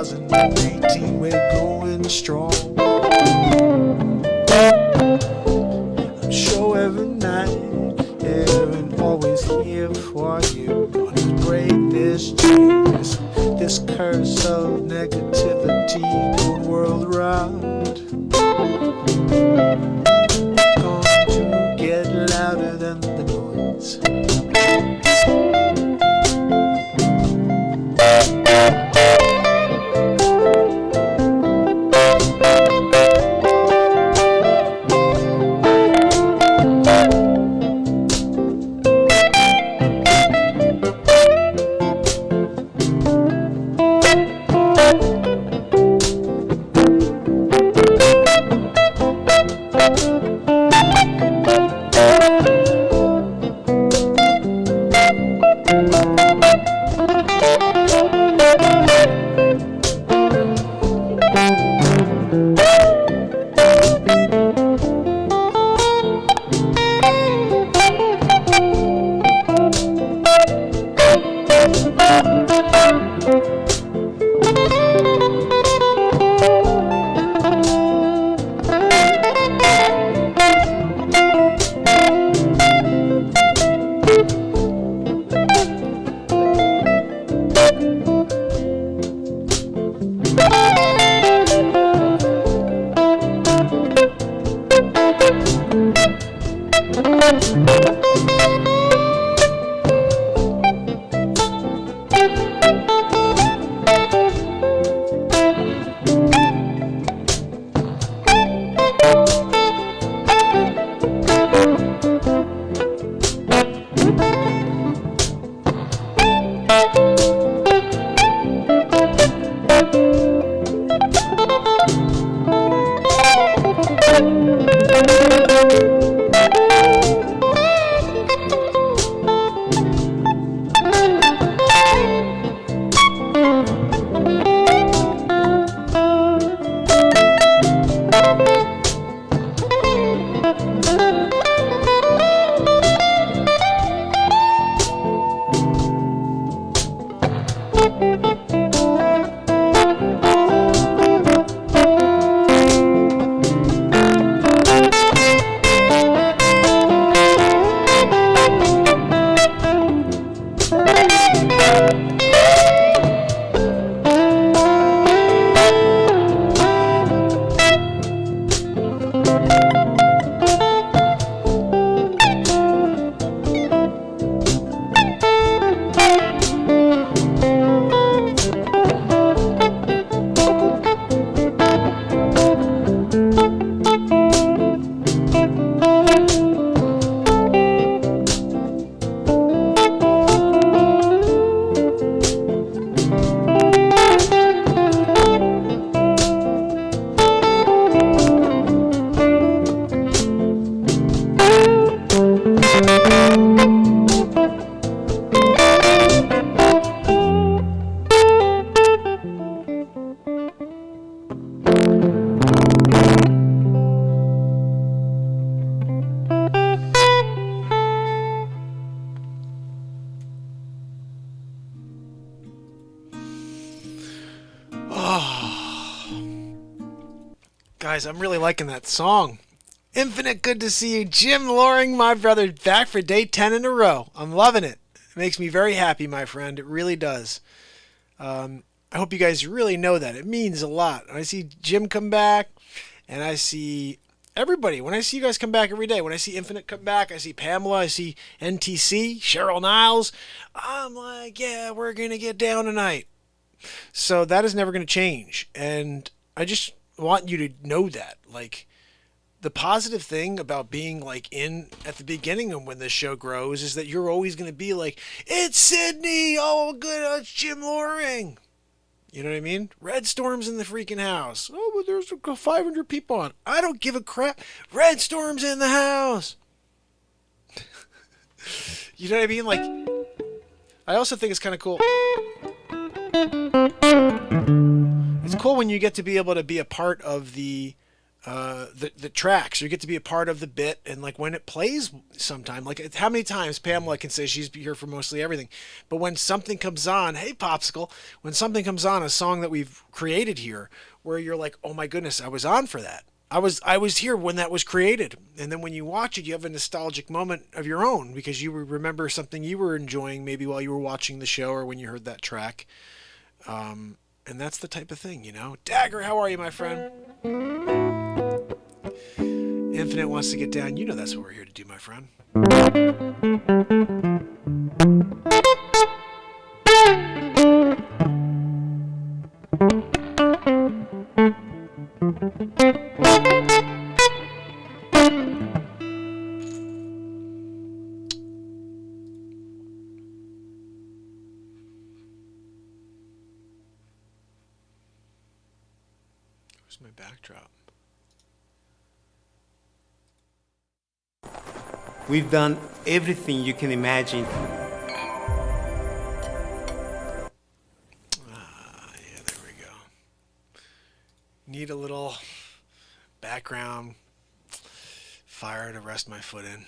2018, we're going strong. I'm sure every night, and always here for you. Gonna break this chain, this curse of negativity going world round. Going to get louder than the noise. Guys, I'm really liking that song. Infinite good to see you. Jim Loring, my brother, back for day 10 in a row. I'm loving it. It makes me very happy, my friend. It really does. I hope you guys really know that. It means a lot. When I see Jim come back, and I see everybody. When I see you guys come back every day, when I see Infinite come back, I see Pamela, I see NTC, Cheryl Niles, I'm like, yeah, we're going to get down tonight. So that is never going to change. And I just want you to know that. Like, the positive thing about being like in at the beginning and when this show grows is that you're always going to be like, it's Sydney, oh good, it's Jim Loring. You know what I mean? Red Storm's in the freaking house. Oh, but there's 500 people on. I don't give a crap. Red Storm's in the house. You know what I mean? Like, I also think it's kind of cool. It's cool when you get to be able to be a part of the the tracks. You get to be a part of the bit, and like when it plays sometime, like how many times Pamela can say she's here for mostly everything, but when something comes on, hey Popsicle, when something comes on, a song that we've created here, where you're like, oh my goodness, I was on for that. I was here when that was created. And then when you watch it, you have a nostalgic moment of your own because you remember something you were enjoying maybe while you were watching the show or when you heard that track. And that's the type of thing, you know. Dagger, how are you, my friend? Infinite wants to get down. You know that's what we're here to do, my friend. Where's my backdrop? We've done everything you can imagine. Yeah, there we go. Need a little background fire to rest my foot in.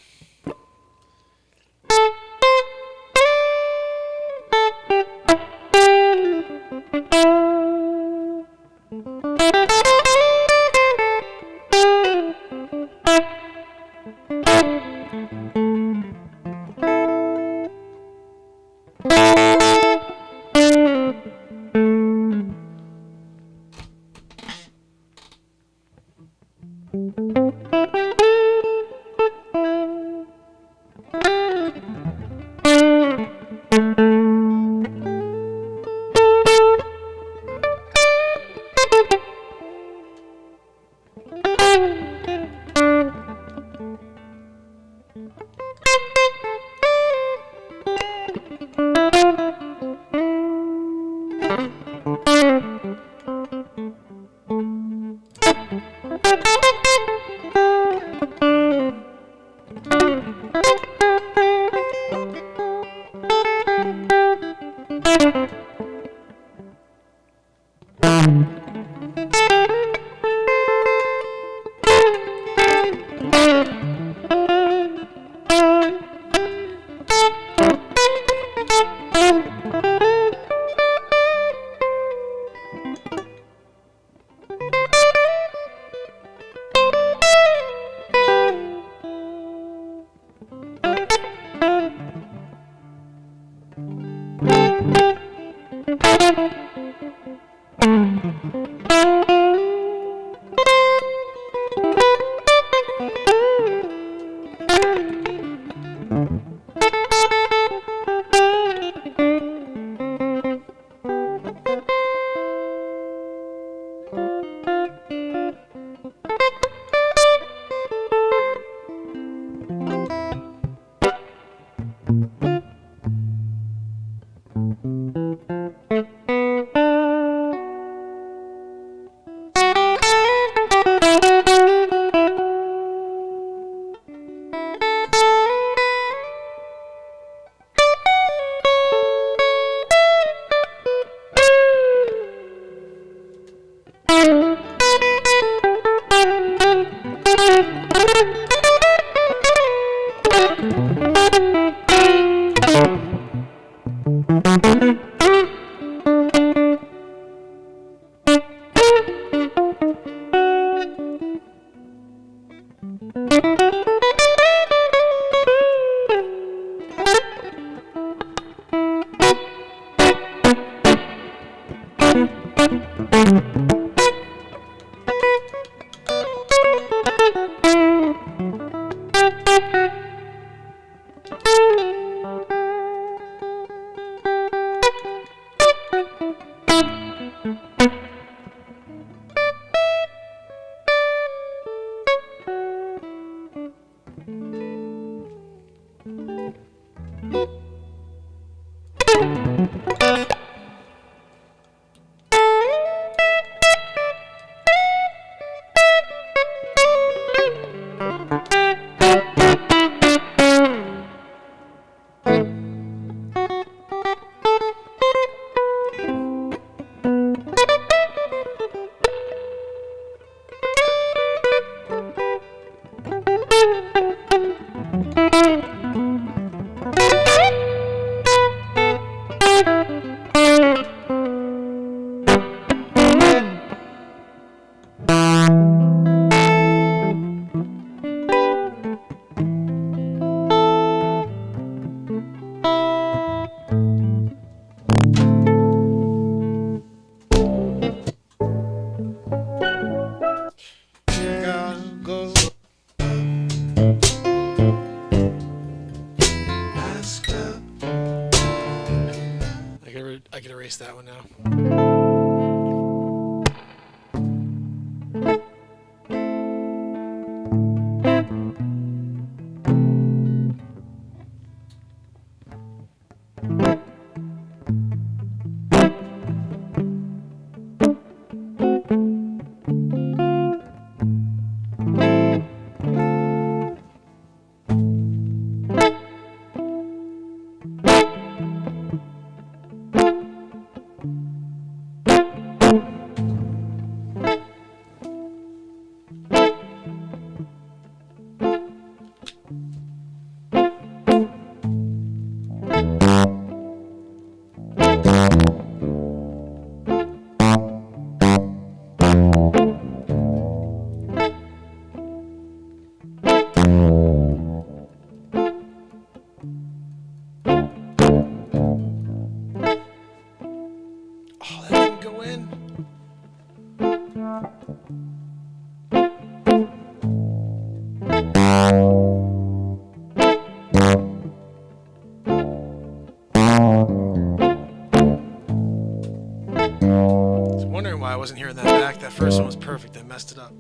why I wasn't hearing that back. That first one was perfect. I messed it up.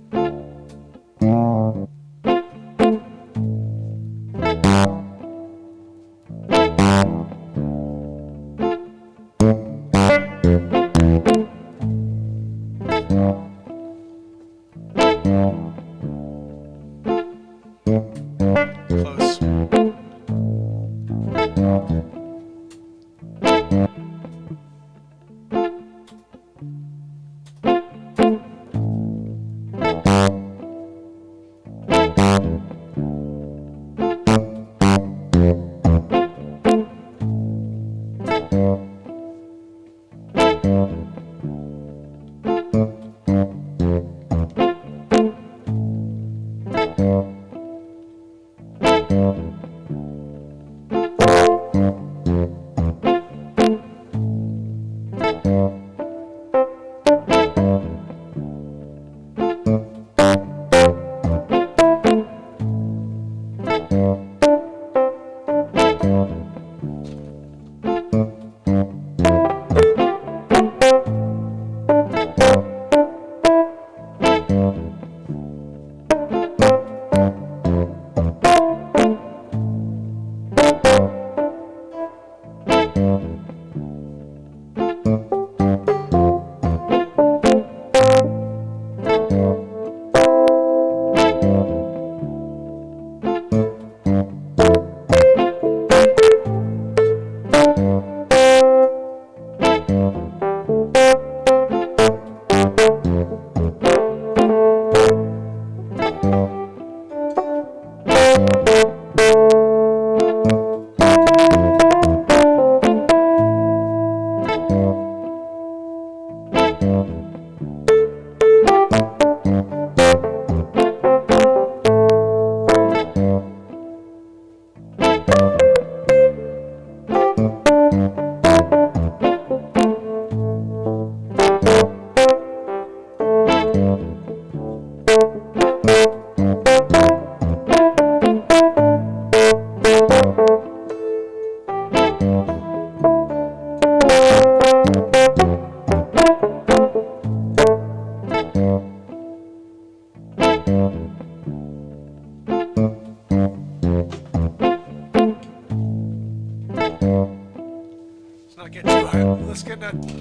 Close.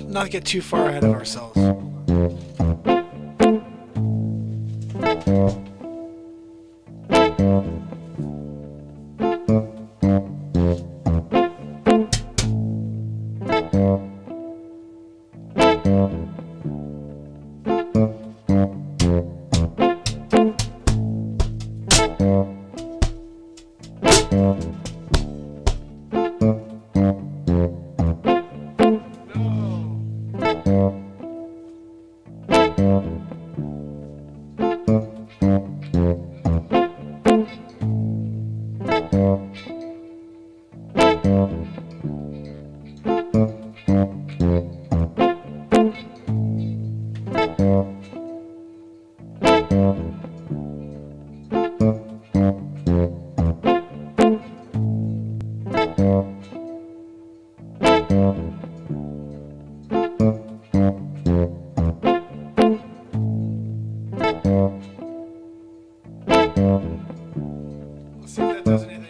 Not get too far ahead of ourselves. Let's see if that does anything.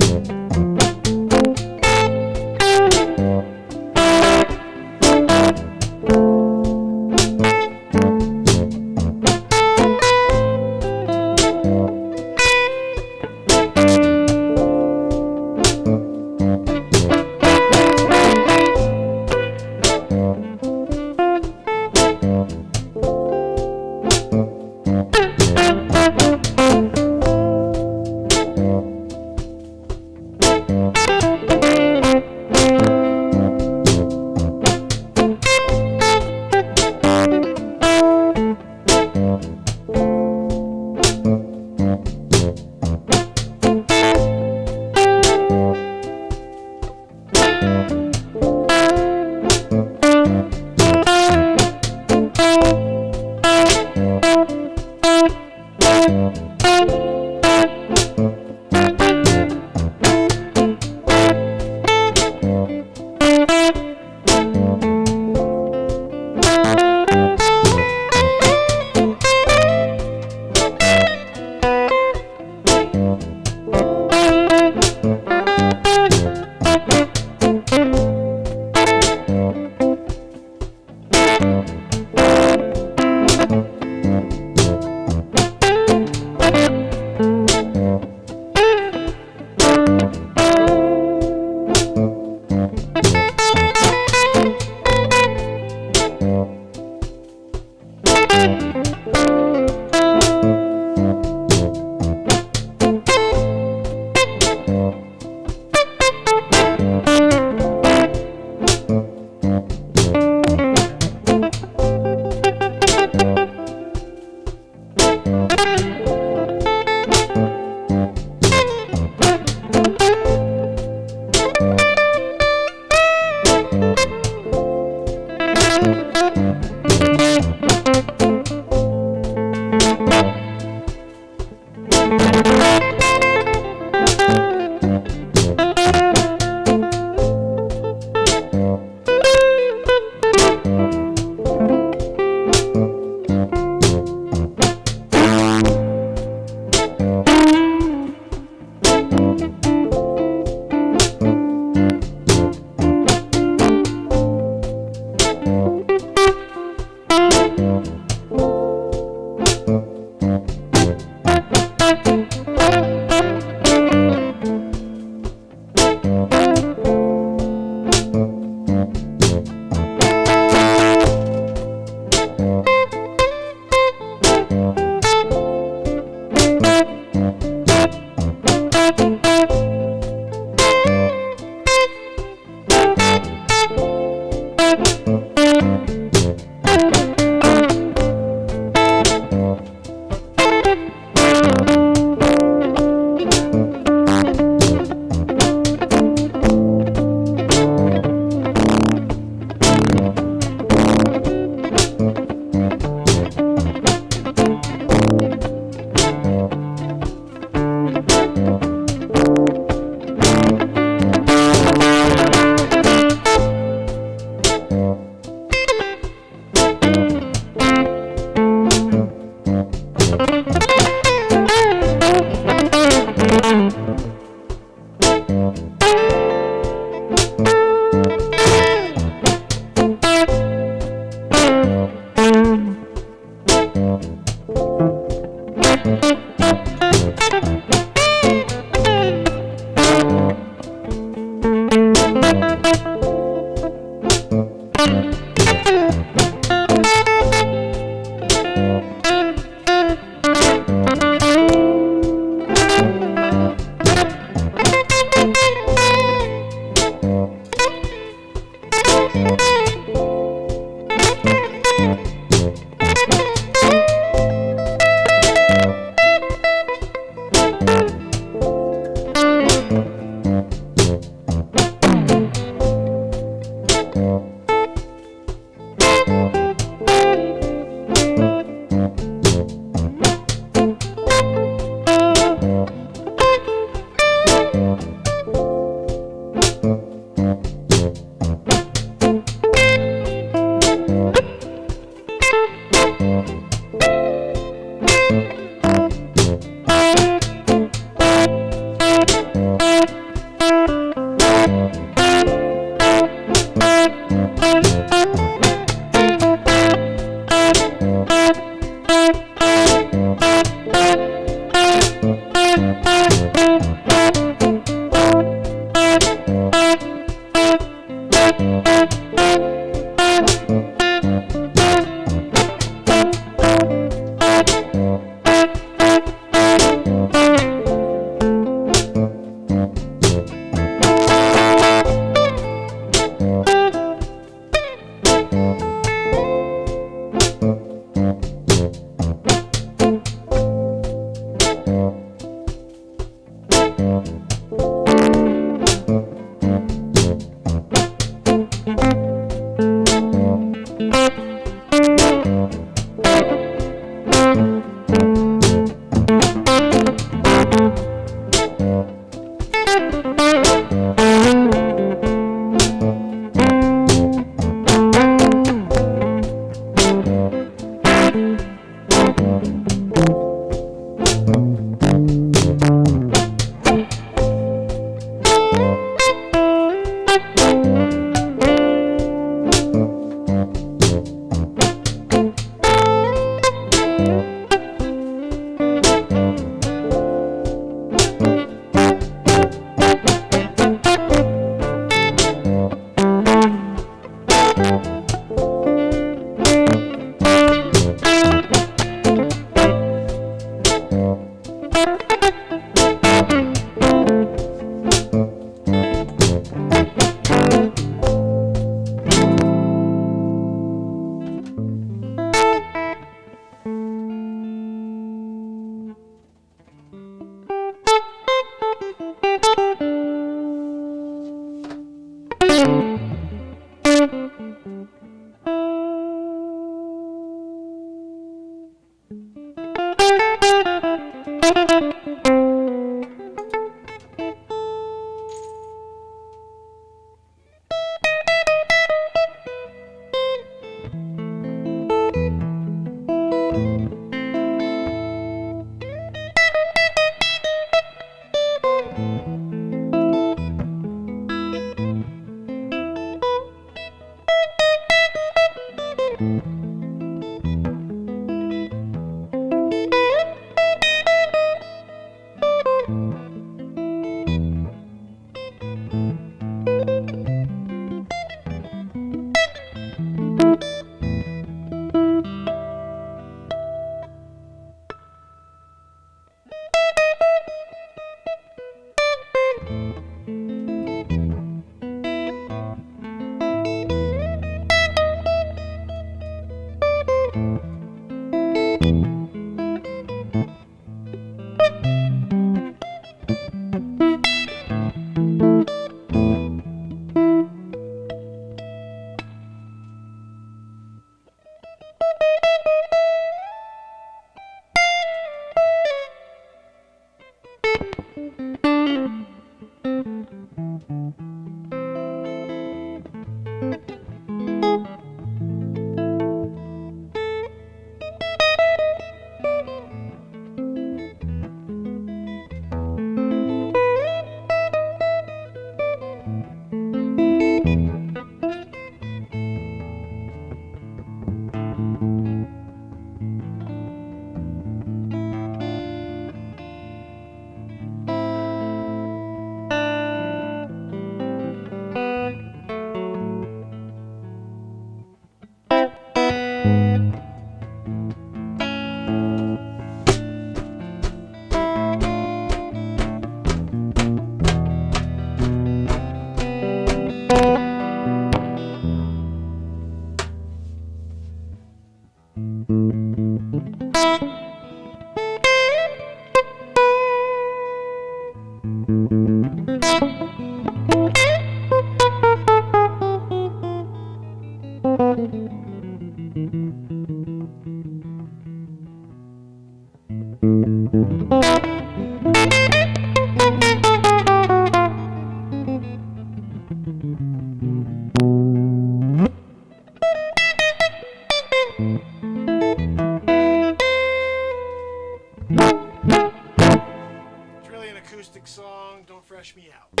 It's really an acoustic song. Don't fresh me out.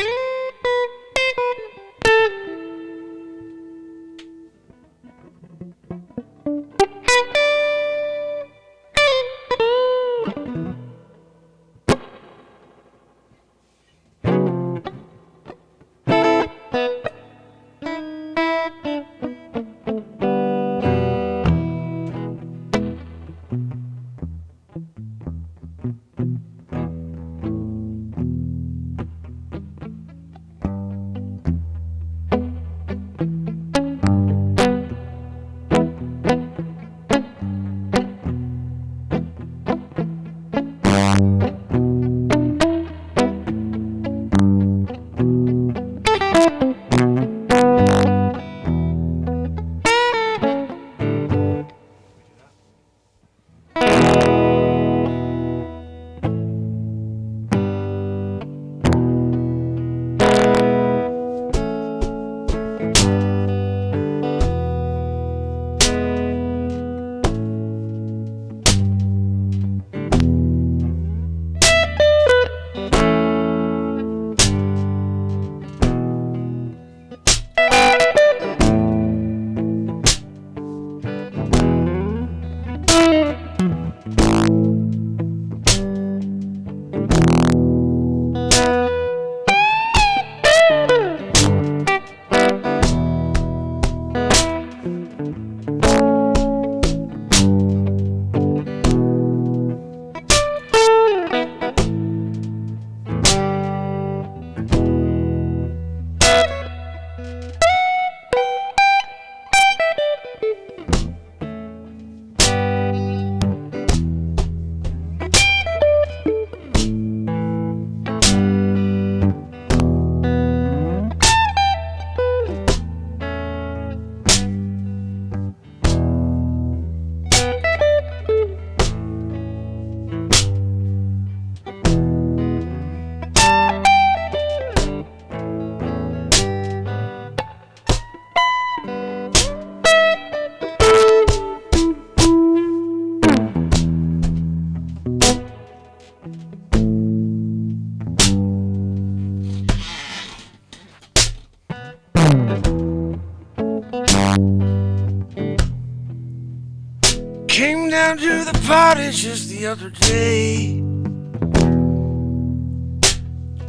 went to the party just the other day.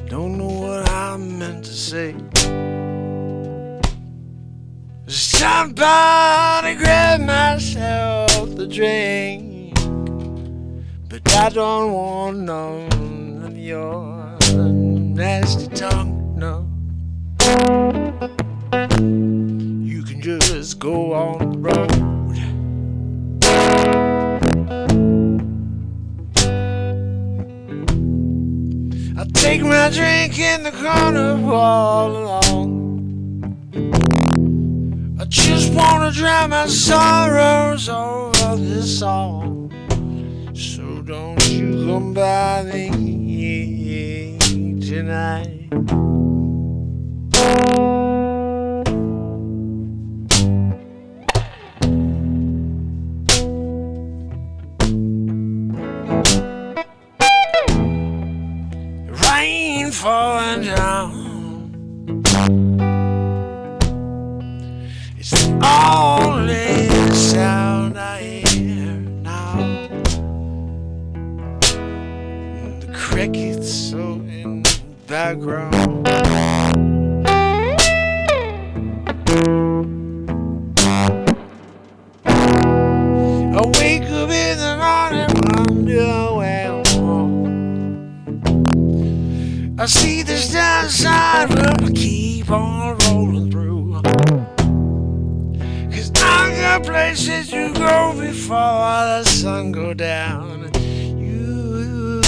Don't know what I meant to say. Somebody grabbed myself the drink, but I don't want none of your nasty tongue, no. You can just go on the road. I take my drink in the corner all alone. I just wanna drown my sorrows over this song. So don't you come by me tonight. Rain falling down. It's the only sound I hear now. The crickets so in the background. I wake up in the morning, wonder where I'm going. I see the stars sign, but I keep on rolling through. I got places to go before the sun go down. You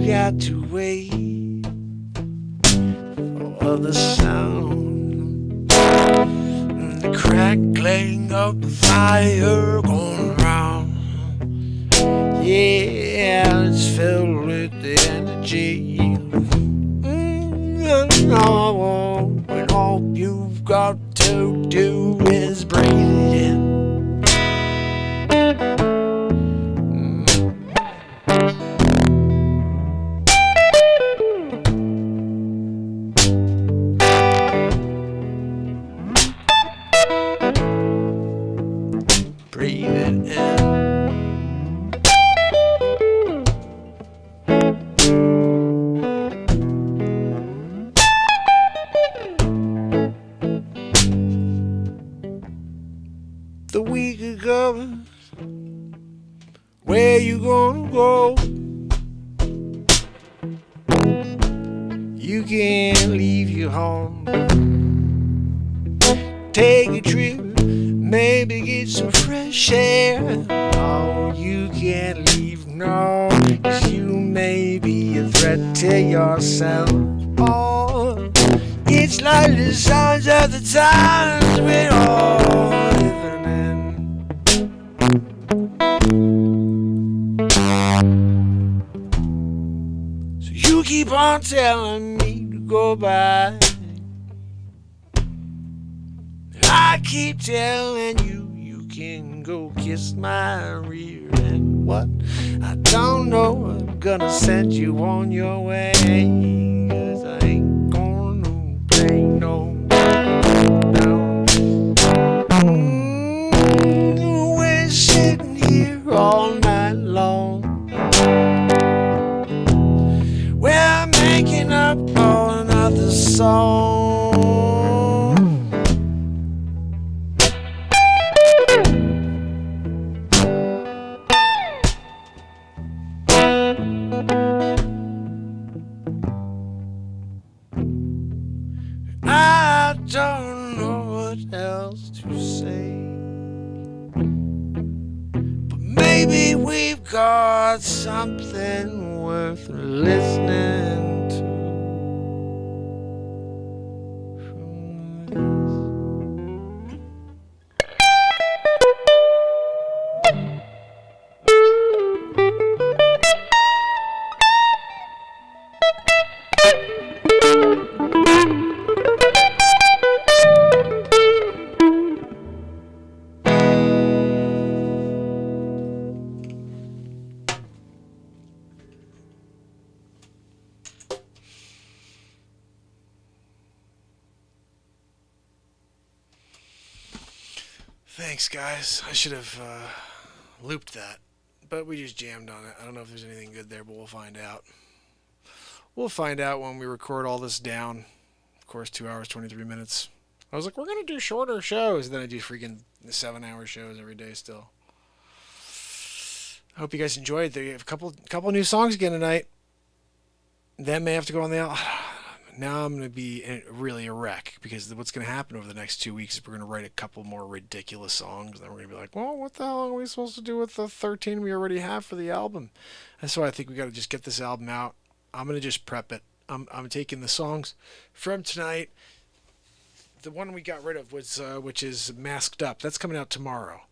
got to wait for the sound, the crackling of the fire going round. Yeah, it's filled with the energy. And all you've got to do is breathe it in. Breathe it in. The week ago, where you gonna go? You can't leave your home. Take a trip, maybe get some fresh air. Oh, you can't leave, no, 'cause you may be a threat to yourself. Oh, it's like the signs of the times we're all living in. So you keep on telling me to go by. I keep telling you, you can go kiss my rear end. What? I don't know, I'm gonna send you on your way. 'Cause I ain't gonna play no. We're sitting here all night long. We're making up on another song. I don't know what else to say, but maybe we've got something worth listening to. Thanks, guys. I should have looped that. but we just jammed on it. I don't know if there's anything good there, but we'll find out. We'll find out when we record all this down. Of course, 2 hours, 23 minutes. I was like, we're going to do shorter shows. Then I do freaking 7-hour shows every day still. I hope you guys enjoyed. They have a couple new songs again tonight. That may have to go on the... Now I'm going to be really a wreck, because what's going to happen over the next 2 weeks is we're going to write a couple more ridiculous songs. Then we're going to be like, well, what the hell are we supposed to do with the 13 we already have for the album? That's why I think we got to just get this album out. I'm going to just prep it. I'm taking the songs from tonight. The one we got rid of was which is Masked Up. That's coming out tomorrow.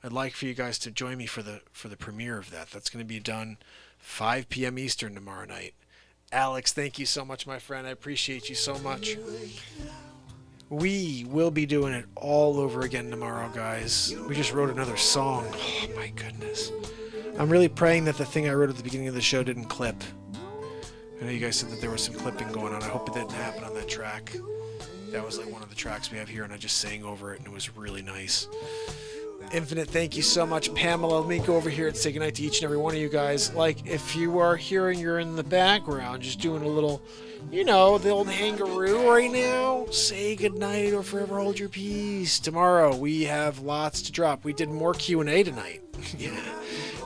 I'd like for you guys to join me for the premiere of that. That's going to be done 5 p.m. Eastern tomorrow night. Alex, thank you so much, my friend. I appreciate you so much. We will be doing it all over again tomorrow, guys. We just wrote another song. Oh, my goodness. I'm really praying that the thing I wrote at the beginning of the show didn't clip. I know you guys said that there was some clipping going on. I hope it didn't happen on that track. That was like one of the tracks we have here, and I just sang over it, and it was really nice. Infinite, thank you so much. Pamela, let me go over here and say goodnight to each and every one of you guys. Like, if you are here and you're in the background just doing a little, you know, the old hangaroo right now, say goodnight or forever hold your peace. Tomorrow we have lots to drop. We did more Q&A tonight. Yeah,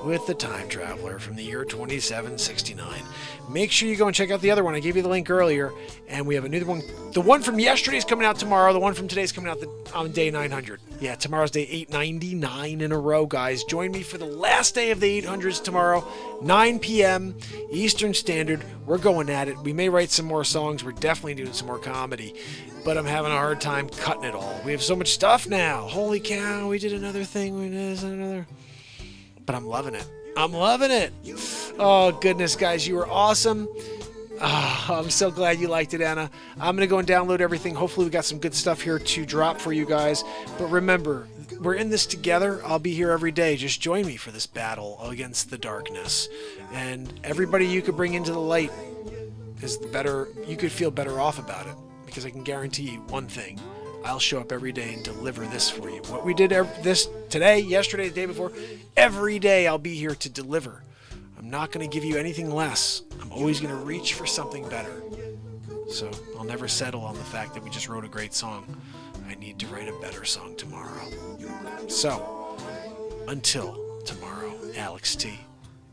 with the time traveler from the year 2769. Make sure you go and check out the other one. I gave you the link earlier, and we have a new one. The one from yesterday is coming out tomorrow. The one from today is coming out on day 900. Yeah, tomorrow's day 899 in a row, guys. Join me for the last day of the 800s tomorrow, 9 p.m. Eastern Standard. We're going at it. We may write some more songs. We're definitely doing some more comedy, but I'm having a hard time cutting it all. We have so much stuff now. Holy cow, we did another thing. We did another. But I'm loving it. I'm loving it. Oh, goodness, guys. You were awesome. Oh, I'm so glad you liked it, Anna. I'm going to go and download everything. Hopefully we got some good stuff here to drop for you guys. But remember, we're in this together. I'll be here every day. Just join me for this battle against the darkness. And everybody you could bring into the light is better. You could feel better off about it. Because I can guarantee you one thing. I'll show up every day and deliver this for you. What we did this today, yesterday, the day before, every day I'll be here to deliver. I'm not going to give you anything less. I'm always going to reach for something better. So I'll never settle on the fact that we just wrote a great song. I need to write a better song tomorrow. So, until tomorrow, Alex T,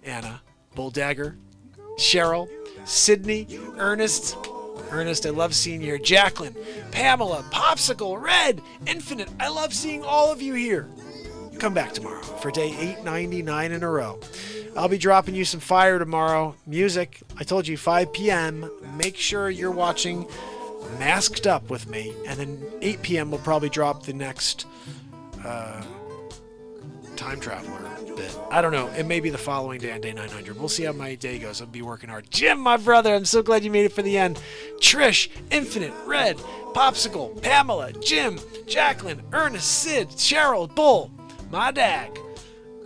Anna, Bulldagger, Cheryl, Sydney, Ernest, I love seeing you here. Jacqueline, Pamela, Popsicle, Red, Infinite, I love seeing all of you here. Come back tomorrow for day 899 in a row. I'll be dropping you some fire tomorrow. Music, I told you, 5 p.m. Make sure you're watching Masked Up with me. And then 8 p.m. we'll probably drop the next Time Traveler bit. I don't know. It may be the following day on day 900. We'll see how my day goes. I'll be working hard. Jim, my brother, I'm so glad you made it for the end. Trish, Infinite, Red, Popsicle, Pamela, Jim, Jacqueline, Ernest, Sid, Cheryl, Bull, my dag,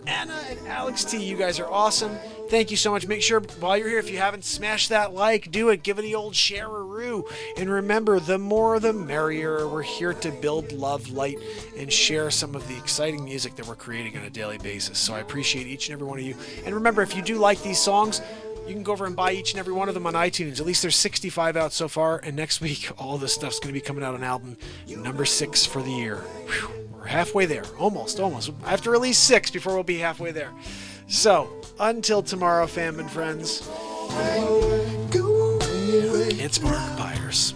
Anna, and Alex T. You guys are awesome. Thank you so much. Make sure while you're here, if you haven't smashed that like, do it. Give it the old share-a-roo. And remember, the more the merrier. We're here to build love, light, and share some of the exciting music that we're creating on a daily basis. So I appreciate each and every one of you. And remember, if you do like these songs, you can go over and buy each and every one of them on iTunes. At least there's 65 out so far. And next week, all this stuff's going to be coming out on album number 6 for the year. Whew, we're halfway there. Almost. I have to release 6 before we'll be halfway there. So, until tomorrow, fam and friends, it's Mark Byers.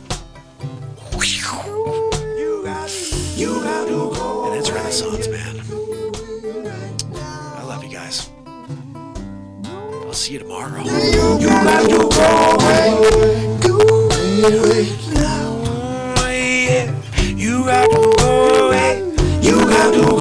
And it's Renaissance, man. I love you guys. I'll see you tomorrow. You got to go away. You got to go away. You got to